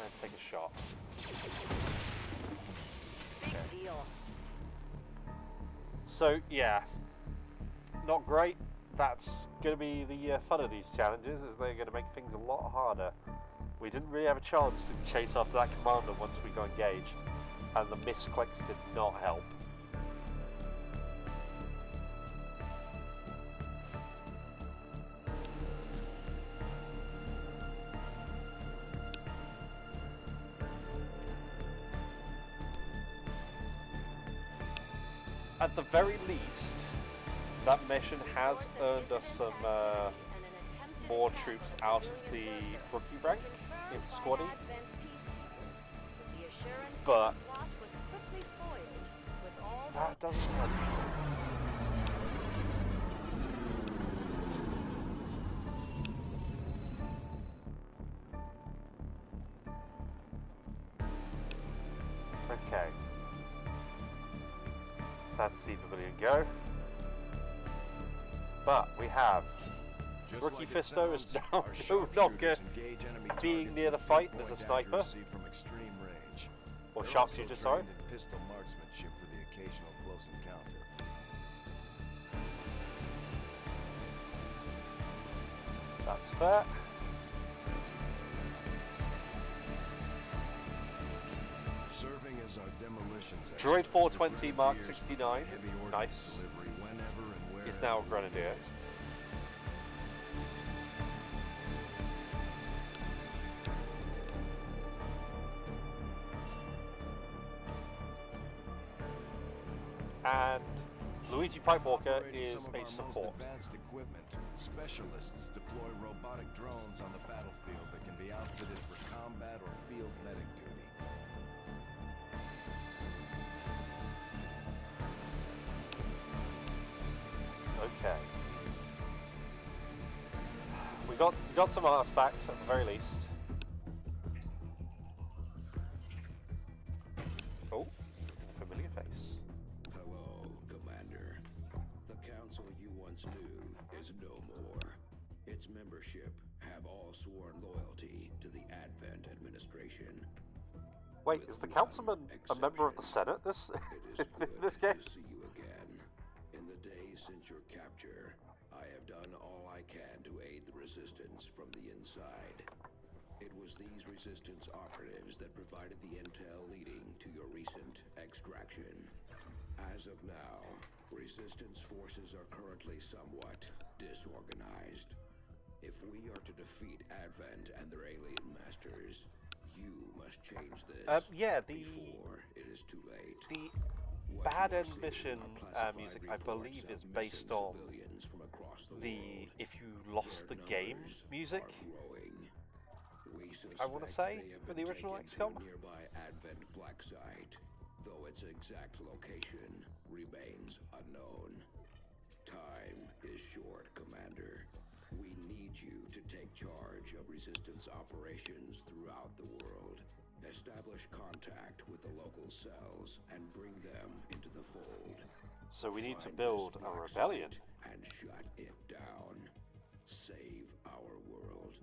And take a shot. Big deal. So, yeah. Not great. That's going to be the fun of these challenges, is they're going to make things a lot harder. We didn't really have a chance to chase after that commander once we got engaged, and the misclicks did not help. At the very least, that mission has earned us some more troops out of the rookie rank into squaddy, but that doesn't help. Okay. Sad to see Pavilion go. But we have Rookie Fisto is now no longer being near the fight as a sniper. Or sharpshooter, sorry. Pistol marksmanship for the occasional close encounter. That's fair. Serving as our demolitions Droid 420 Mark 69, nice, is now a Grenadier. And Luigi Pipewalker is a support. Advanced equipment. Specialists deploy robotic drones on the battlefield that can be outfitted for combat or field medic duty. Okay. We got some artifacts at the very least. Oh, familiar face. Hello, Commander. The council you once knew is no more. Its membership have all sworn loyalty to the Advent administration. Wait, is the councilman a member of the Senate? This this game? To see you again. In the days since your capture, I have done all I can to aid the resistance from the inside. It was these resistance operatives that provided the intel leading to your recent extraction. As of now, resistance forces are currently somewhat disorganized. If we are to defeat Advent and their alien masters, you must change this yeah, before it is too late. Bad End Mission music, I believe, is based on the if you lost the game music. I want to say for the original XCOM. Nearby Advent black site, though its exact location remains unknown. Time is short, Commander. We need you to take charge of Resistance operations throughout the world. Establish contact with the local cells and bring them into the fold. So we need to build a rebellion. And shut it down. Save our world.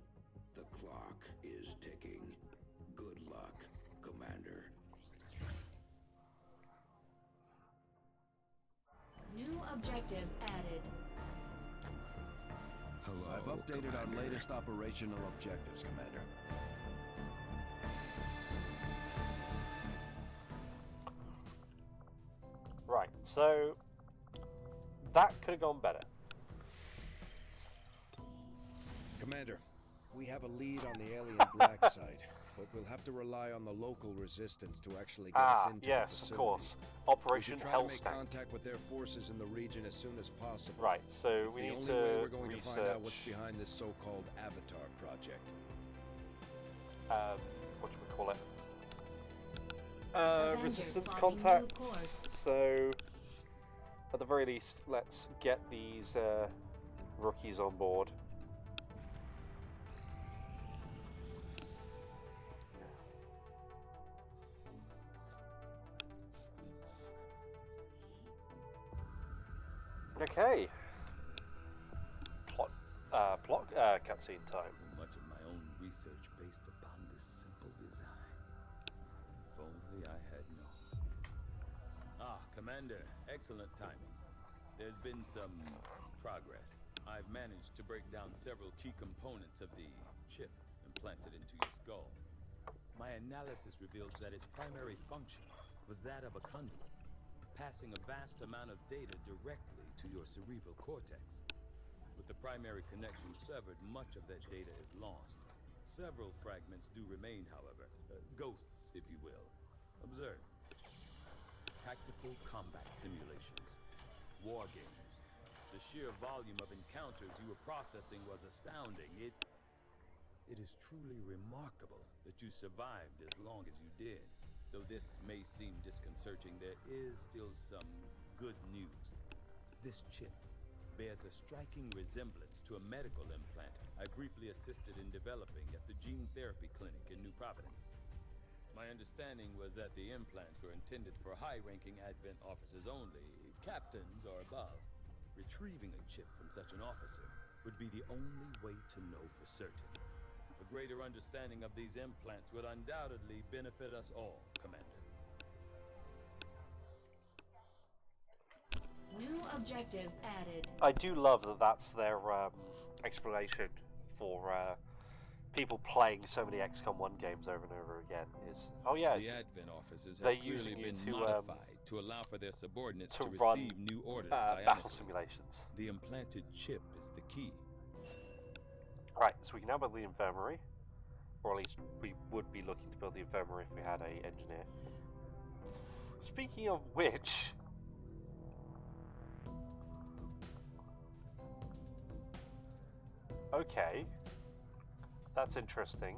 The clock is ticking. Good luck, Commander. New objective added. Hello, I've updated our latest operational objectives, Commander. Right, so that could have gone better. Commander, we have a lead on the alien black site, but we'll have to rely on the local resistance to actually get us into the facility. Of course. Operation Hellstank. Hellstank. We should try to make contact with their forces in the region as soon as possible. Right, so we need to It's the only way we're going research. to find out what's behind this so-called Avatar project. What do we call it? Resistance contacts. So, at the very least, let's get these rookies on board. Okay. Plot cutscene time. Much of my own research based upon this simple design. If only I had known. Commander, excellent timing. There's been some progress. I've managed to break down several key components of the chip implanted into your skull. My analysis reveals that its primary function was that of a conduit, passing a vast amount of data directly to your cerebral cortex. With the primary connection severed, much of that data is lost. Several fragments do remain, however. Ghosts, if you will. Observe. Tactical combat simulations. War games. The sheer volume of encounters you were processing was astounding. It is truly remarkable that you survived as long as you did. Though this may seem disconcerting, there is still some good news. This chip bears a striking resemblance to a medical implant I briefly assisted in developing at the gene therapy clinic in New Providence. My understanding was that the implants were intended for high-ranking Advent officers only, captains or above. Retrieving a chip from such an officer would be the only way to know for certain. A greater understanding of these implants would undoubtedly benefit us all, Commander. New objective added. I do love that that's their explanation for people playing so many XCOM 1 games over and over again. Is the Advent officers have clearly been modified to allow for their subordinates to receive new orders battle simulations. The implanted chip is the key. Right, so we can now build the infirmary, or at least we would be looking to build the infirmary if we had a engineer. Speaking of which, okay, that's interesting.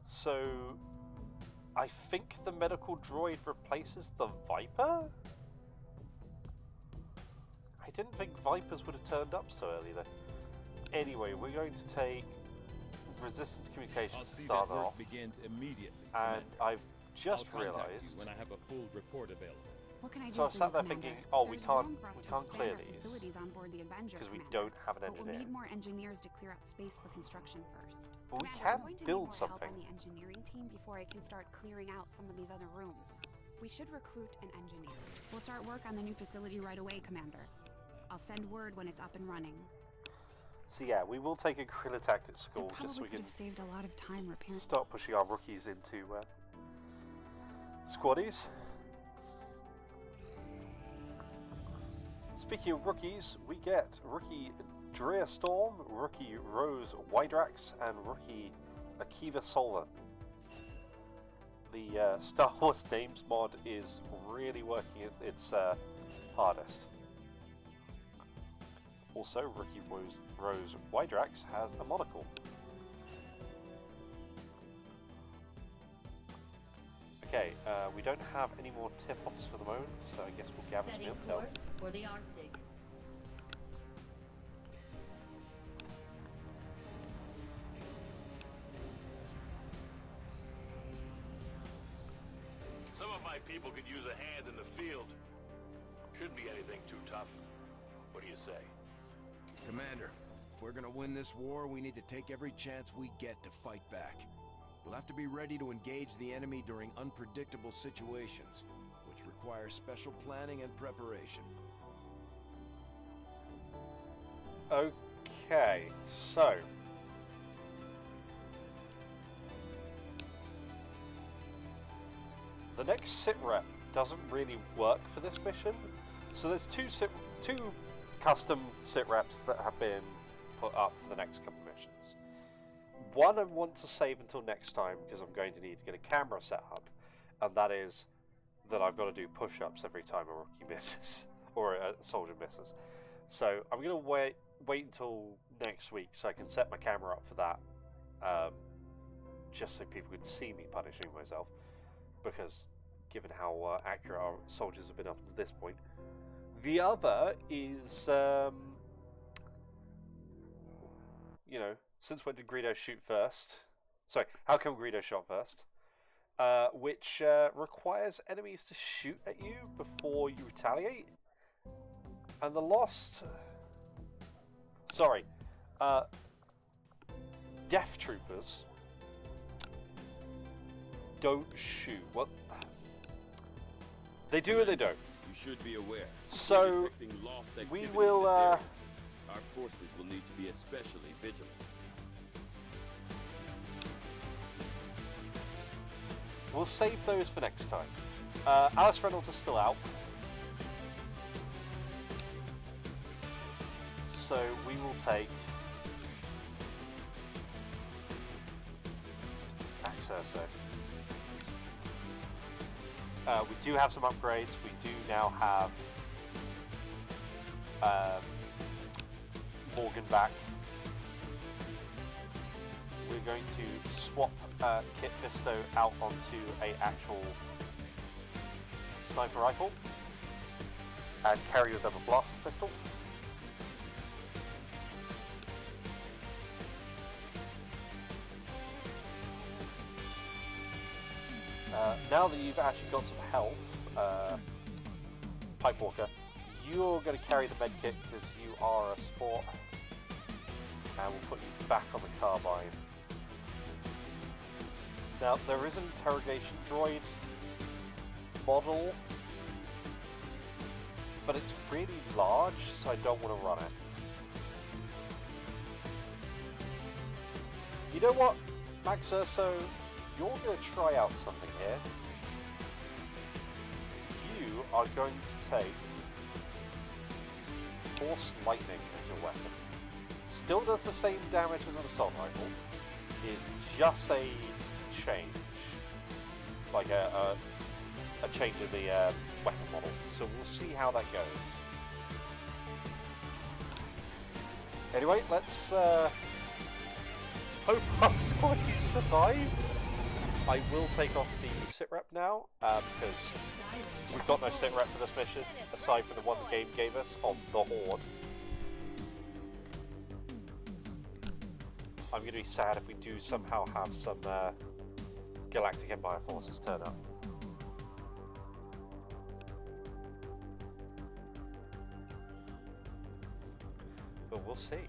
So, I think the medical droid replaces the Viper? I didn't think Vipers would have turned up so early then. Anyway, we're going to take Resistance Communications to start off. Begins immediately, and I've just realised when I have a full report available. What can I do so I've for sat you, there Commander? thinking, oh, we There's can't room for us to clear expand our these facilities on board the Avenger, because we Commander. don't have an But we'll engineer. need more engineers to clear out space for construction first. But we Commander, can I'm going to build need more something. help on the engineering team before I can start clearing out some of these other rooms. We should recruit an engineer. We'll start work on the new facility right away, Commander. I'll send word when it's up and running. So yeah, we will take a guerrilla tactics school just so we can have saved a lot of time repairing. start pushing our rookies into squaddies. Speaking of rookies, we get rookie Drea Storm, rookie Rose Wydrax, and rookie Akiva Solon. the Star Wars names mod is really working at its hardest. Also, Rookie Rose Wydrax has a monocle. Okay, we don't have any more tip-offs for the moment, so I guess we'll gather some intel. Course for the Arctic. Some of my people could use a hand in the field. Shouldn't be anything too tough. What do you say? Commander, if we're gonna win this war, we need to take every chance we get to fight back. We'll have to be ready to engage the enemy during unpredictable situations, which require special planning and preparation. Okay, so... the next sitrep doesn't really work for this mission. So there's two custom sitreps that have been put up for the next couple of missions. One I want to save until next time because I'm going to need to get a camera set up, and that is that I've got to do push-ups every time a rookie misses or a soldier misses. So I'm going to wait until next week so I can set my camera up for that, just so people can see me punishing myself. Because given how accurate our soldiers have been up to this point. The other is, you know, since when did Greedo shoot first? Sorry, how come Greedo shot first? Which requires enemies to shoot at you before you retaliate. And the Lost... Sorry. Death Troopers don't shoot. What? They do or they don't. You should be aware. So, we will... Our forces will need to be especially vigilant. We'll save those for next time. Alice Reynolds is still out. So we will take Access. We do have some upgrades. We do now have Morgan back. We're going to swap Kit Fisto out onto a actual sniper rifle and carry with them a blaster pistol. Now that you've actually got some health, Pipe Walker, you're going to carry the medkit because you are a sport, and we'll put you back on the carbine. Now, there is an interrogation droid model, but it's really large, so I don't want to run it. You know what, Max Urso? You're going to try out something here. You are going to take Force Lightning as your weapon. Still does the same damage as an assault rifle. Is just a change, like a change in the weapon model. So we'll see how that goes. Anyway, let's hope our squaddies survive. I will take off the sitrep now, because we've got no sitrep for this mission, aside from the one the game gave us on the Horde. I'm going to be sad if we do somehow have some Galactic Empire forces turn up. But we'll see.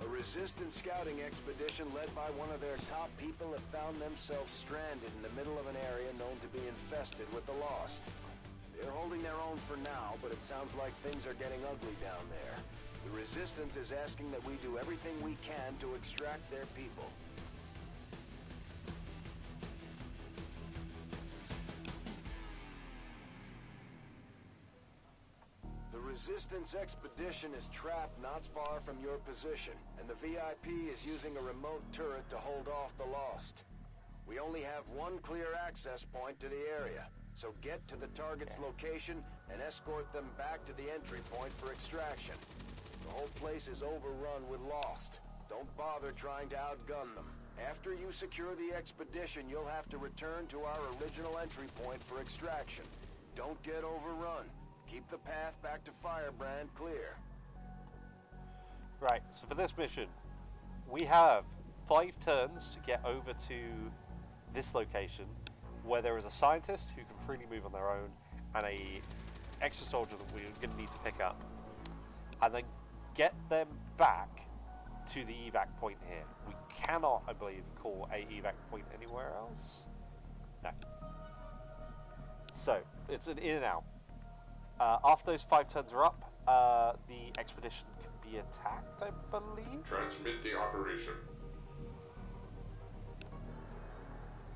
Resistance scouting expedition led by one of their top people have found themselves stranded in the middle of an area known to be infested with the Lost. They're holding their own for now, but it sounds like things are getting ugly down there. The Resistance is asking that we do everything we can to extract their people. The Resistance expedition is trapped not far from your position, and the VIP is using a remote turret to hold off the Lost. We only have one clear access point to the area, so get to the target's location and escort them back to the entry point for extraction. The whole place is overrun with Lost. Don't bother trying to outgun them. After you secure the expedition, you'll have to return to our original entry point for extraction. Don't get overrun. Keep the path back to Firebrand clear. Right, so for this mission, we have 5 turns to get over to this location where there is a scientist who can freely move on their own and a extra soldier that we're going to need to pick up. And then get them back to the evac point here. We cannot, I believe, call a evac point anywhere else. No. So, it's an in and out. After those 5 turns are up, the expedition can be attacked, I believe? Transmit the operation.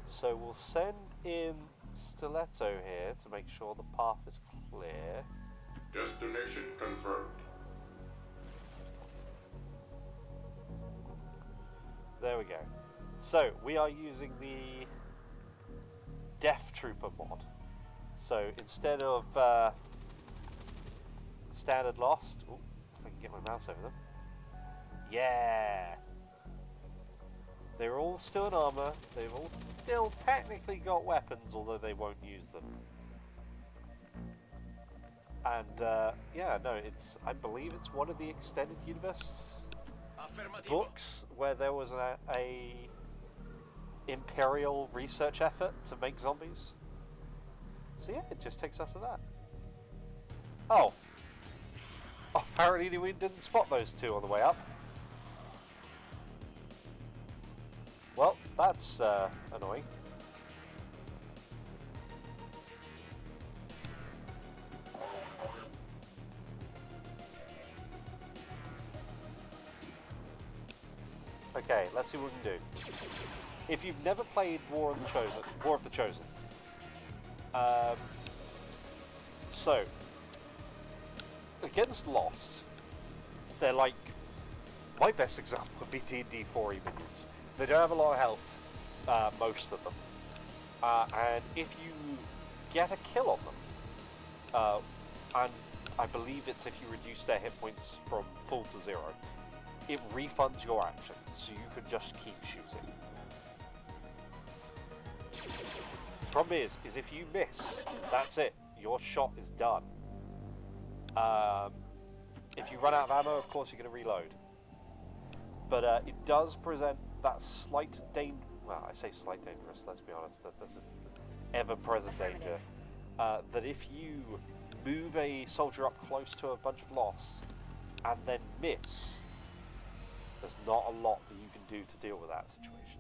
So we'll send in Stiletto here to make sure the path is clear. Destination confirmed. There we go. So, we are using the Death Trooper mod. So, instead of standard Lost... Ooh, if I can get my mouse over them. Yeah! They're all still in armor. They've all still technically got weapons, although they won't use them. And, yeah, no, it's... I believe it's one of the Extended Universe books where there was a Imperial research effort to make zombies. So yeah, it just takes us to that. Oh. Apparently we didn't spot those 2 on the way up. Well, that's annoying. Okay, let's see what we can do. If you've never played War of the Chosen, so against Lost, they're like, my best example would be D&D 4e minions. They don't have a lot of health, most of them, and if you get a kill on them, and I believe it's if you reduce their hit points from full to 0, it refunds your action, so you can just keep shooting. The problem is if you miss, that's it. Your shot is done. If you run out of ammo, of course you're going to reload. But it does present that slight danger. Well, I say slight dangerous, let's be honest. That's an ever-present danger. That if you move a soldier up close to a bunch of Lost and then miss, there's not a lot that you can do to deal with that situation.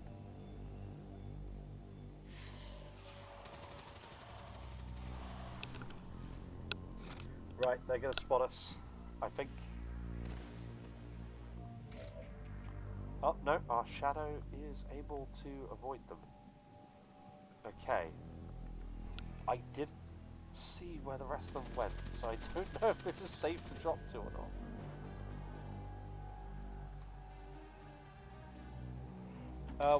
Right, they're going to spot us, I think. Oh, no, our shadow is able to avoid them. Okay. I didn't see where the rest of them went, so I don't know if this is safe to drop to or not.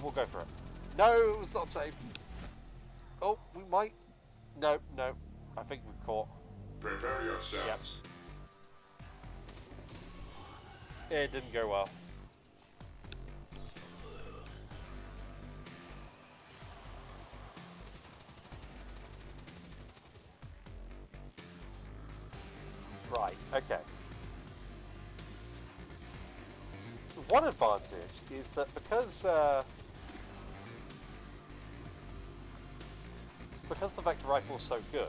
We'll go for it. No, it's not safe. Oh, we might. No, no. I think we've caught. Prepare yourselves. Yep. It didn't go well. Right, okay. One advantage is that because the vector rifle is so good.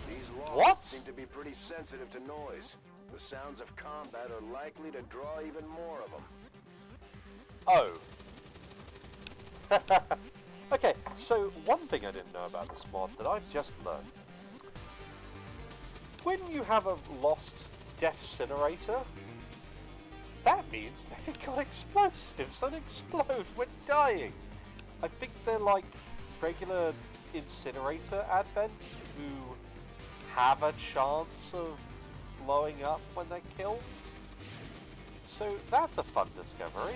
These Lost seem to be pretty sensitive to noise. The sounds of combat are likely to draw even more of them. Oh. Okay, so one thing I didn't know about this mod that I've just learned. When you have a Lost Deathcinerator, that means they've got explosives and explode when dying. I think they're like regular incinerator advent who have a chance of blowing up when they're killed. So that's a fun discovery.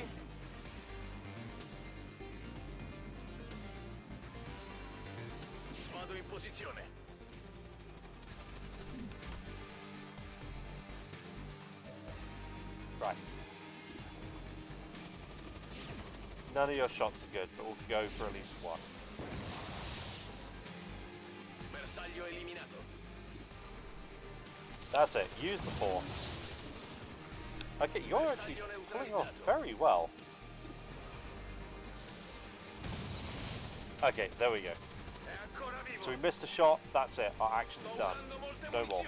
Vado in posizione. Right. None of your shots are good, but we'll go for at least one. Bersaglio eliminato. That's it. Use the force. Okay, you're actually pulling off very well. Okay, there we go. So we missed a shot. That's it. Our action's done. No more.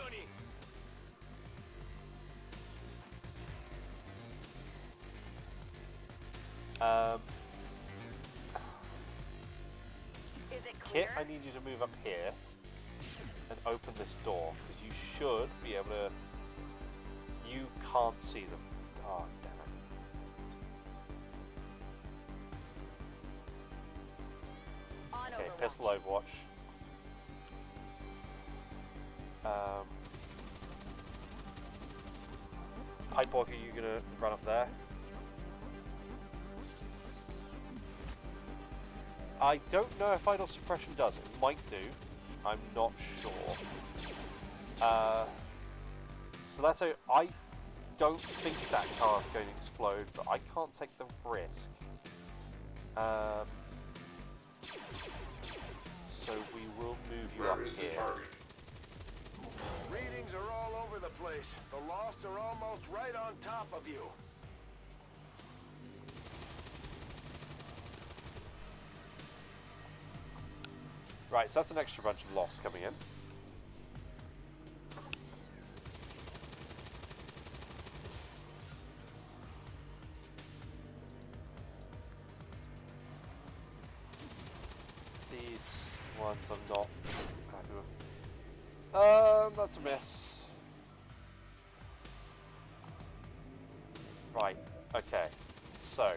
Kit, I need you to move up here and open this door, because you should be able to... You can't see them. Oh, damn it. Okay, pistol overwatch. Pipe walker, you're gonna run up there. I don't know if idle suppression does. It might do. I'm not sure. Stiletto, I don't think that car is going to explode, but I can't take the risk. So we will move you up here. Readings are all over the place. The Lost are almost right on top of you. Right, so that's an extra bunch of Lost coming in. These ones I'm not happy with. That's a miss. Right, okay. So,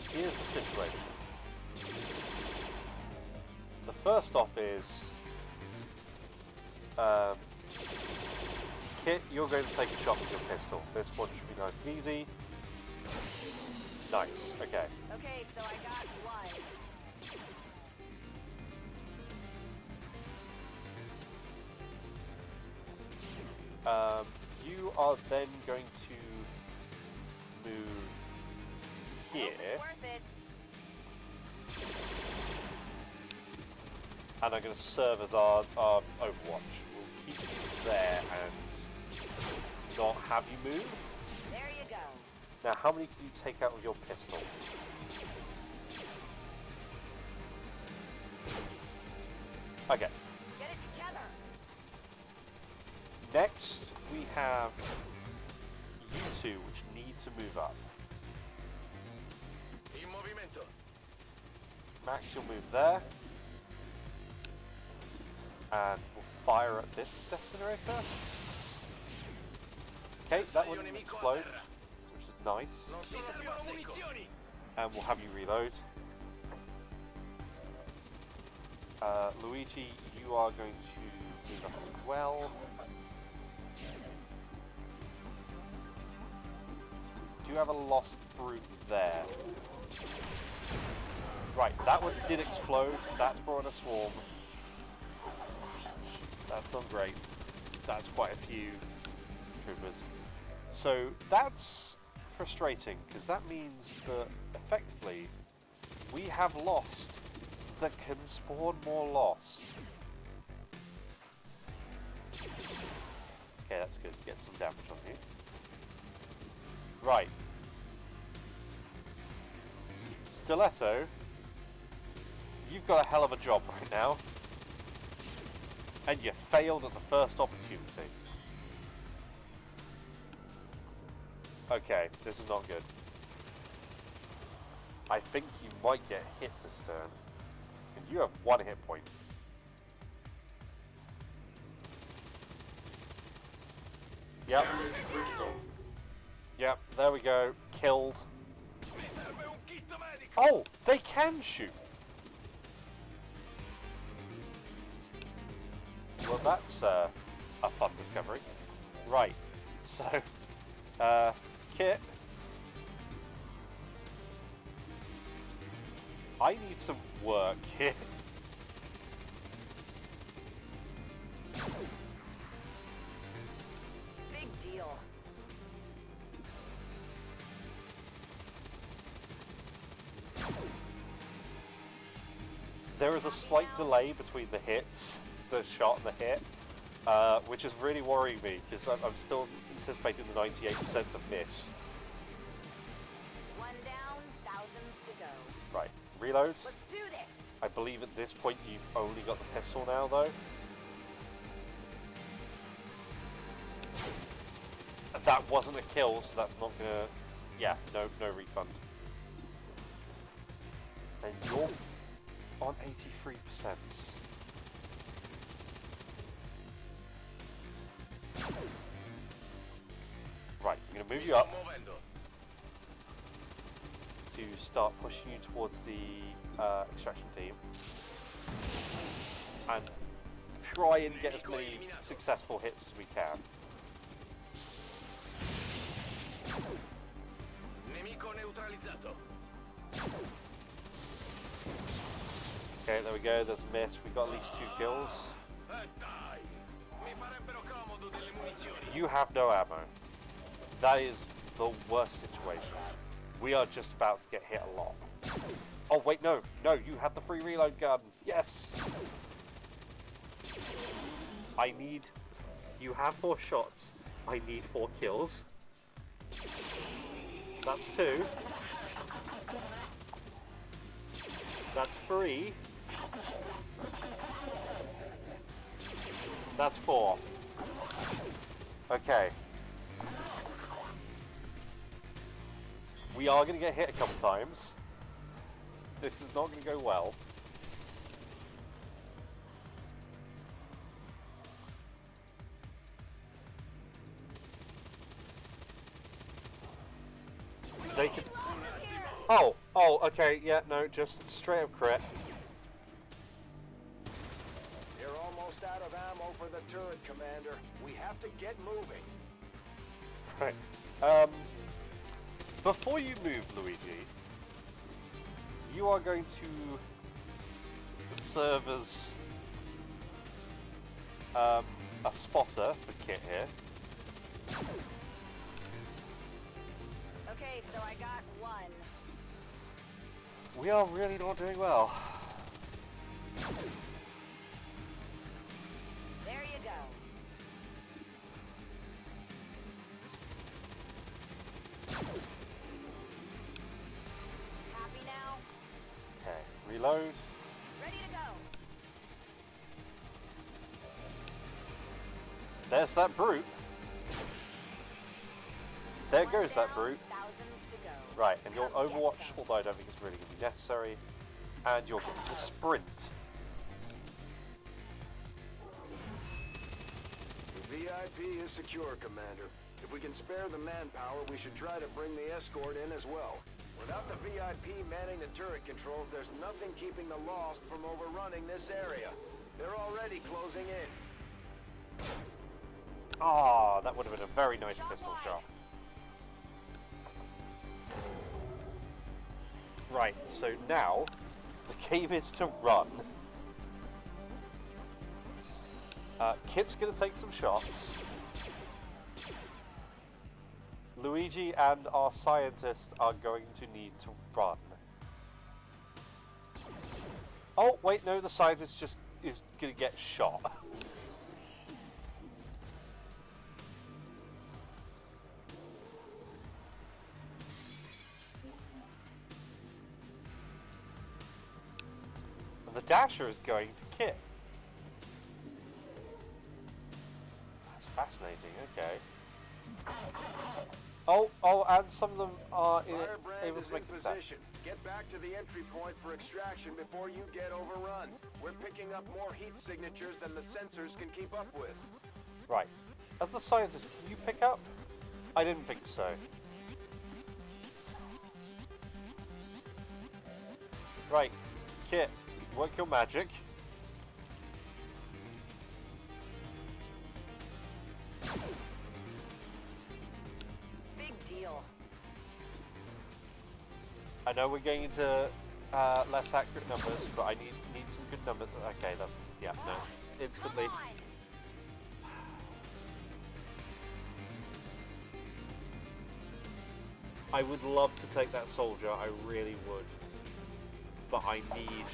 here's the situation. The first off is... Kit, you're going to take a shot with your pistol. This one should be nice and easy. Nice, okay. Okay, so I got one. You are then going to move here. Worth it. And I'm going to serve as our Overwatch. We'll keep you there and not have you move. There you go. Now, how many can you take out with your pistol? Okay. Get it together. Next, we have you two, which need to move up. In movimento. Max, you'll move there. And we'll fire at this incinerator. Okay, that one didn't explode, which is nice. And we'll have you reload. Luigi, you are going to move up as well. Do you have a lost brute there? Right, that one did explode. That's brought a swarm. That's not great. That's quite a few troopers. So that's frustrating, because that means that effectively we have Lost that can spawn more Lost. Okay, that's good. Get some damage on you. Right. Stiletto, you've got a hell of a job right now. And you failed at the first opportunity. Okay, this is not good. I think you might get hit this turn. And you have 1 hit point. Yep. Yep, there we go. Killed. Oh, they can shoot. Whoops. that's a fun discovery. Right, so, Kit, I need some work here. Big deal. There is a slight delay between the hits, the shot and the hit, which is really worrying me, because I'm still anticipating the 98% of miss. One down, thousands to go. Right, reload. Let's do this. I believe at this point you've only got the pistol now, though. That wasn't a kill, so that's not gonna... Yeah, no refund. And you're on 83%. Right, I'm going to move you up to start pushing you towards the extraction team. And try and get as many successful hits as we can. Okay, there we go, there's a miss. We got at least 2 kills. You have no ammo. That is the worst situation. We are just about to get hit a lot. Oh wait, no, you had the free reload gun. Yes! I need... You have 4 shots. I need 4 kills. That's 2. That's 3. That's 4. Okay. We are going to get hit a couple times. This is not going to go well. They could... Oh, okay, yeah, no, just straight up crit. You're almost out of ammo for the turret, Commander. We have to get moving. Right. Before you move, Luigi, you are going to serve as a spotter for Kit here. Okay, so I got 1. We are really not doing well. There you go. Happy now? Okay, reload. Ready to go. There's that brute. There goes that brute. Right, and your Overwatch, although I don't think it's really going to be necessary, and you're going to sprint. The VIP is secure, Commander. If we can spare the manpower, we should try to bring the escort in as well. Without the VIP manning the turret controls, there's nothing keeping the Lost from overrunning this area. They're already closing in. Ah, that would have been a very nice pistol shot. Right, so now the game is to run. Kit's going to take some shots. Luigi and our scientist are going to need to run. Oh, wait, no, the scientist just is going to get shot. The Dasher is going for Kit. That's fascinating, okay. Oh, and some of them are able to make in attack. position. Get back to the entry point for extraction before you get overrun. We're picking up more heat signatures than the sensors can keep up with. Right. As the scientist, can you pick up? I didn't think so. Right, Kit, work your magic. I know we're getting into less accurate numbers, but I need some good numbers. Okay, that's, yeah, no. Instantly. I would love to take that soldier, I really would. But I need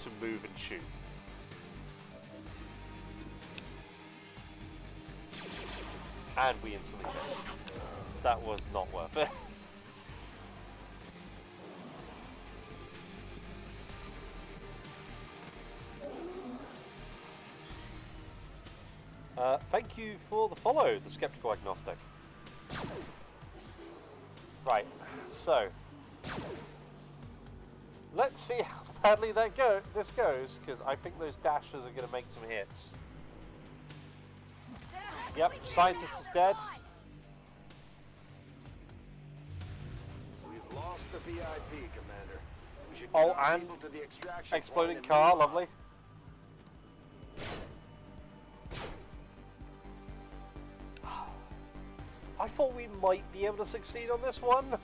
to move and shoot. And we instantly missed. That was not worth it. Thank you for the follow, the Skeptical Agnostic. Right, so let's see how badly this goes, because I think those dashers are going to make some hits. Yep, scientist is dead. We've lost the VIP, Commander. We should Oh, get our and people to the extraction exploding point car, and move on. lovely. I thought we might be able to succeed on this one.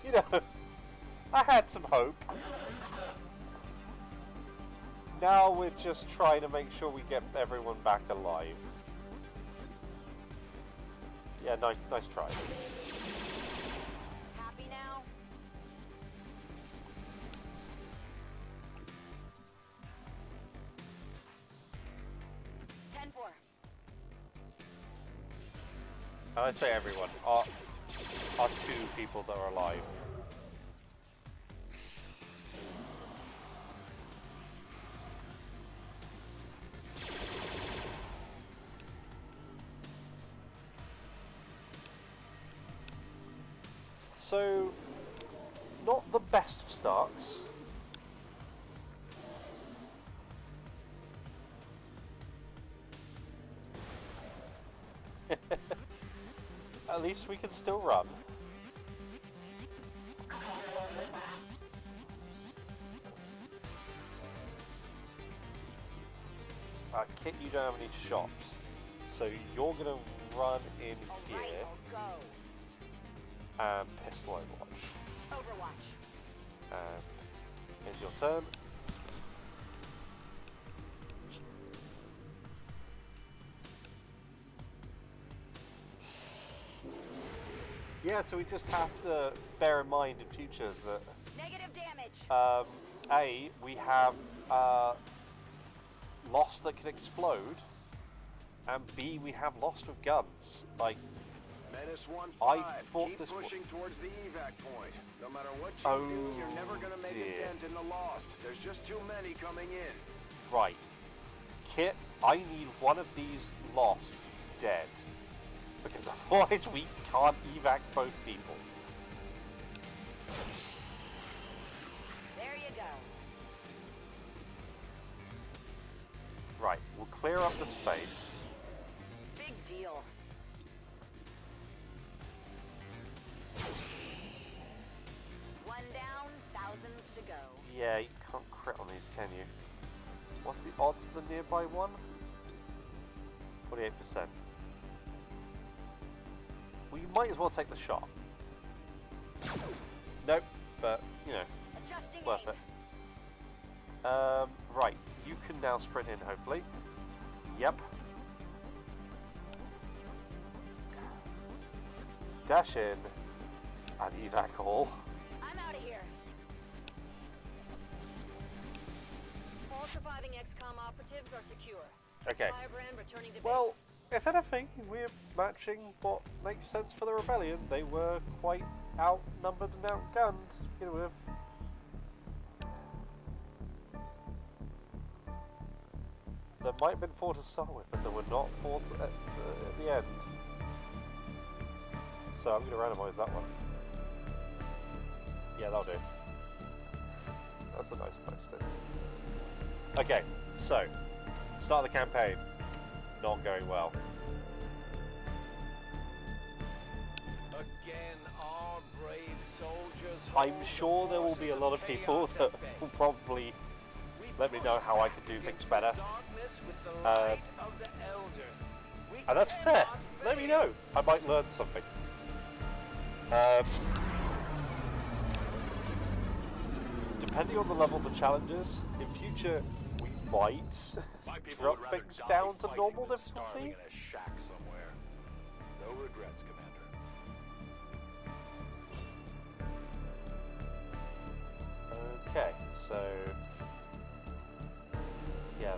You know, I had some hope. Now we're just trying to make sure we get everyone back alive. Yeah, nice try. Happy now? I say everyone. Are two people that are alive. So, not the best of starts. At least we can still run. Kit, you don't have any shots, so you're gonna run in here and pistol Overwatch. And here's your turn. Yeah, so we just have to bear in mind in future that Negative damage. we have lost that can explode, and B, we have lost with guns. Like, Menace 1-5. I thought Keep this pushing towards the evac point. No matter what you Oh, do, you're never gonna make dear. a dent in the lost. There's just too many coming in. Right. Kit, I need one of these lost dead. Because otherwise we can't evac both people. There you go. Right, we'll clear up the space. Big deal. One down, thousands to go. Yeah, you can't crit on these, can you? What's the odds of the nearby one? 48%. Well, you might as well take the shot. Nope, but, you know, worth it. Right, you can now sprint in, hopefully. Yep. Dash in and evac all. I'm out of here. All surviving XCOM operatives are secure. Okay. Firebrand returning to Well, if anything, we're matching what makes sense for the rebellion. They were quite outnumbered and outgunned to begin with. There might have been 4 to start with, but there were not 4 at the end. So I'm going to randomise that one. Yeah, that'll do. That's a nice posting. Okay, so start of the campaign. Not going well. Again, our brave soldiers. I'm sure there will be a lot of people that will probably let me know how I could do things better. And that's fair. Let me know. I might learn something. depending on the level of the challenges, in future we might drop things down to normal difficulty. In a shack somewhere. No regrets, Commander. Okay, so yeah,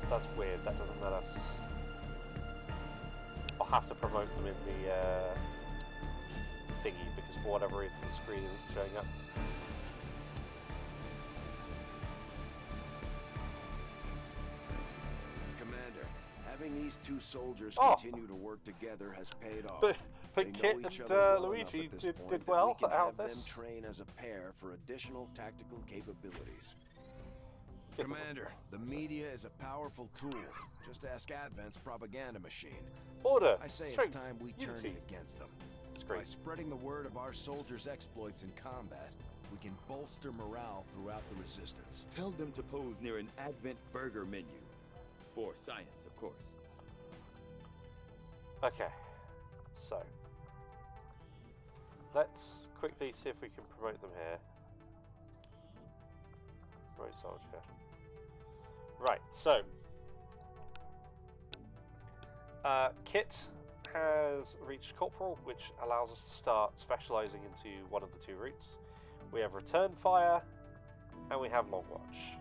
that's weird. That doesn't let us. I'll have to promote them in the thingy because for whatever reason the screen isn't showing up. Commander, having these two soldiers continue to work together has paid off. But Kit and Luigi did well out of this. Them train as a pair for additional tactical capabilities. Commander, the media is a powerful tool. Just ask Advent's propaganda machine. Order. I say Strength. it's time we turn it against them. By spreading the word of our soldiers' exploits in combat, we can bolster morale throughout the resistance. Tell them to pose near an Advent burger menu. For science, of course. Okay, so let's quickly see if we can promote them here. Promote soldier. Right, so Kit has reached Corporal, which allows us to start specialising into one of the two routes. We have Return Fire, and we have Long Watch.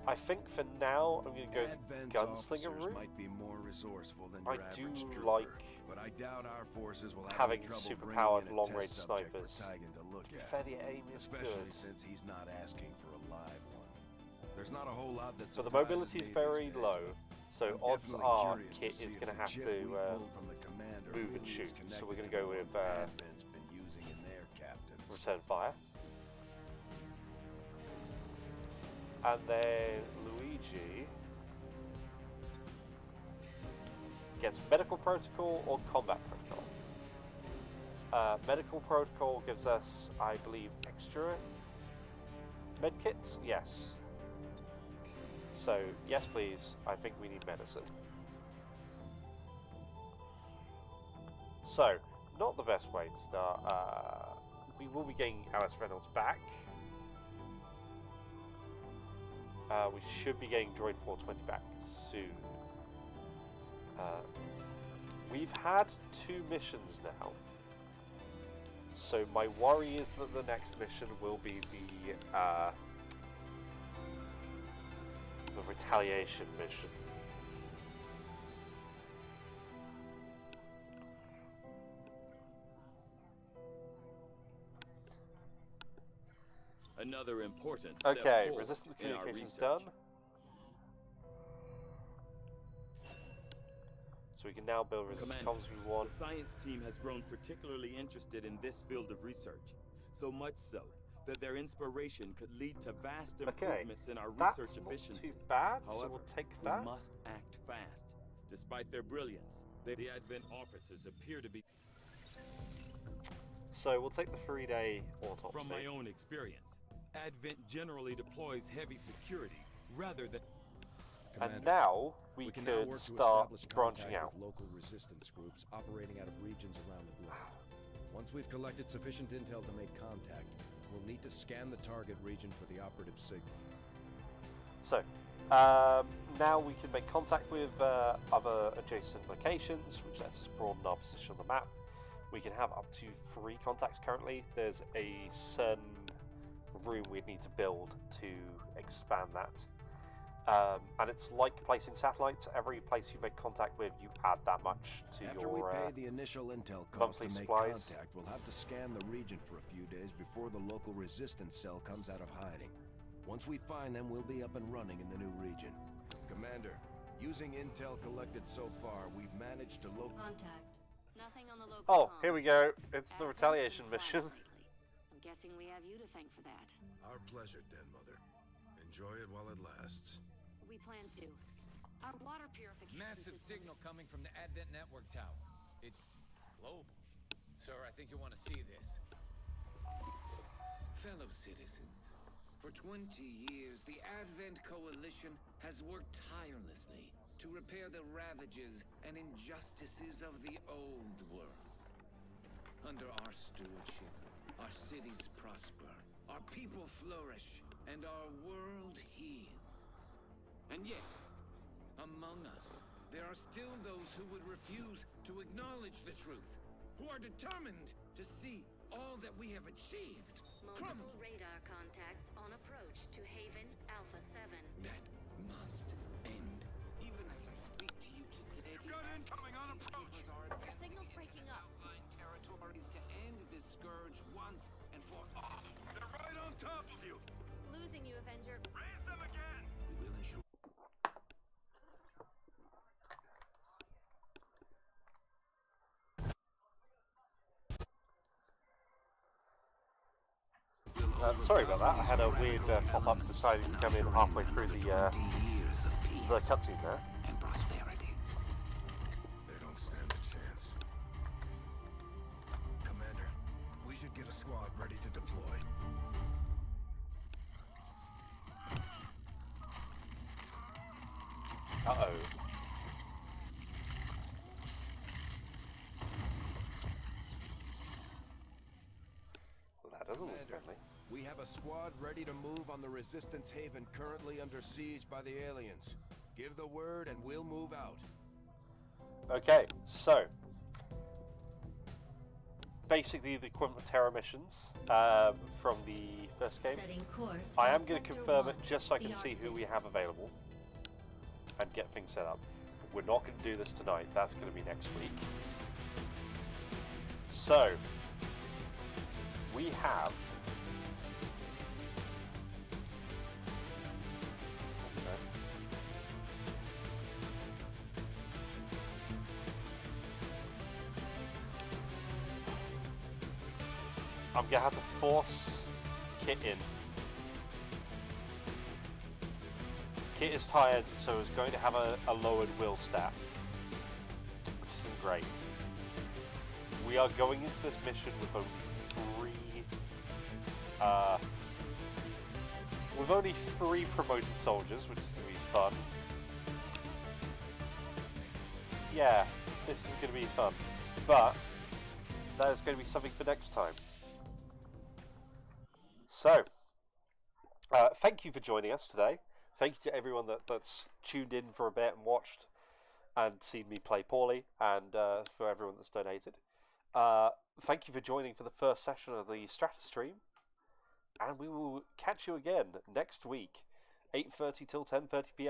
I think for now I'm going to go Gunslinger route. Might be more resourceful than I your do average trooper, like but I doubt our forces will have having any trouble superpowered bringing in a long-range test subject for snipers. Tigan to look To be at. fair, the aim is Especially good. since he's not asking for a live one. There's not a whole lot that So the surprises mobility is me very these days, low, but so I'm odds definitely are curious Kit see is if going to the have jet to we pulled from the commander move and really is shoot. So connected we're going to to go the with one Advent's been using in their captains. Return Fire. And then Luigi gets Medical Protocol or Combat Protocol. Medical Protocol gives us, I believe, extra medkits? Yes. So, yes please, I think we need medicine. So, not the best way to start. We will be getting Alice Reynolds back. We should be getting Droid 420 back soon. We've had 2 missions now. So my worry is that the next mission will be the retaliation mission. Another important step Okay, forward resistance in our communications research. done. So we can now build resistance comms if we want. The science team has grown particularly interested in this field of research, so much so that their inspiration could lead to vast improvements in our research efficiency. Not too bad, However, so we'll take that. we must act fast. Despite their brilliance, the Advent officers appear to be... So we'll take the 3-day autopsy. From my own experience, Advent generally deploys heavy security rather than... And now we can could now work to start establish branching contact out. with local resistance groups operating out of regions around the globe. Once we've collected sufficient intel to make contact, we'll need to scan the target region for the operative signal. So, now we can make contact with other adjacent locations, which lets us broaden our position on the map. We can have up to 3 contacts currently. There's a certain room we'd need to build to expand that. And it's like placing satellites. Every place you make contact with, you add that much to After your we pay the initial intel cost to monthly make supplies. contact, we'll have to scan the region for a few days before the local resistance cell comes out of hiding. Once we find them, we'll be up and running in the new region. Commander, using intel collected so far, we've managed to locate... Contact. Nothing on the local Oh, comms. here we go. It's the retaliation mission. I'm guessing we have you to thank for that. Our pleasure, Den Mother. Enjoy it while it lasts. We plan to. Our water purification Massive system... signal coming from the Advent network tower. It's global. Sir, I think you want to see this. Fellow citizens, for 20 years, the Advent Coalition has worked tirelessly to repair the ravages and injustices of the old world. Under our stewardship, our cities prosper, our people flourish, and our world heals. And yet, among us, there are still those who would refuse to acknowledge the truth, who are determined to see all that we have achieved crumble. Multiple radar contacts on approach to Haven Alpha 7. That must end. Even as I speak to you today, Got incoming on approach. Your signal's breaking up. outlying territories to end this scourge once and for all. They're right on top of you. Losing you, Avenger. Raise them again. We will ensure. Sorry about that. I had a weird pop-up deciding to come in halfway through the cutscene there. And prosperity. They don't stand a chance. Commander, we should get a squad ready to deploy. Uh-oh. Well, that doesn't look friendly. We have a squad ready to move on the Resistance Haven currently under siege by the aliens. Give the word and we'll move out. Okay, so basically the equivalent of Terra missions from the first game. Setting course I for am going to Sector confirm 1, it just so I can the see who Arctic. we have available and get things set up. We're not going to do this tonight. That's going to be next week. So we have. I'm gonna have to force Kit in. Kit is tired, so is going to have a lowered will stat, which isn't great. We are going into this mission with only three promoted soldiers, which is gonna be fun. Yeah, this is gonna be fun, but that is going to be something for next time. So, thank you for joining us today. Thank you to everyone that's tuned in for a bit and watched and seen me play poorly, and for everyone that's donated. Thank you for joining for the first session of the Strate-Stream, and we will catch you again next week, 8:30 till 10:30 p.m.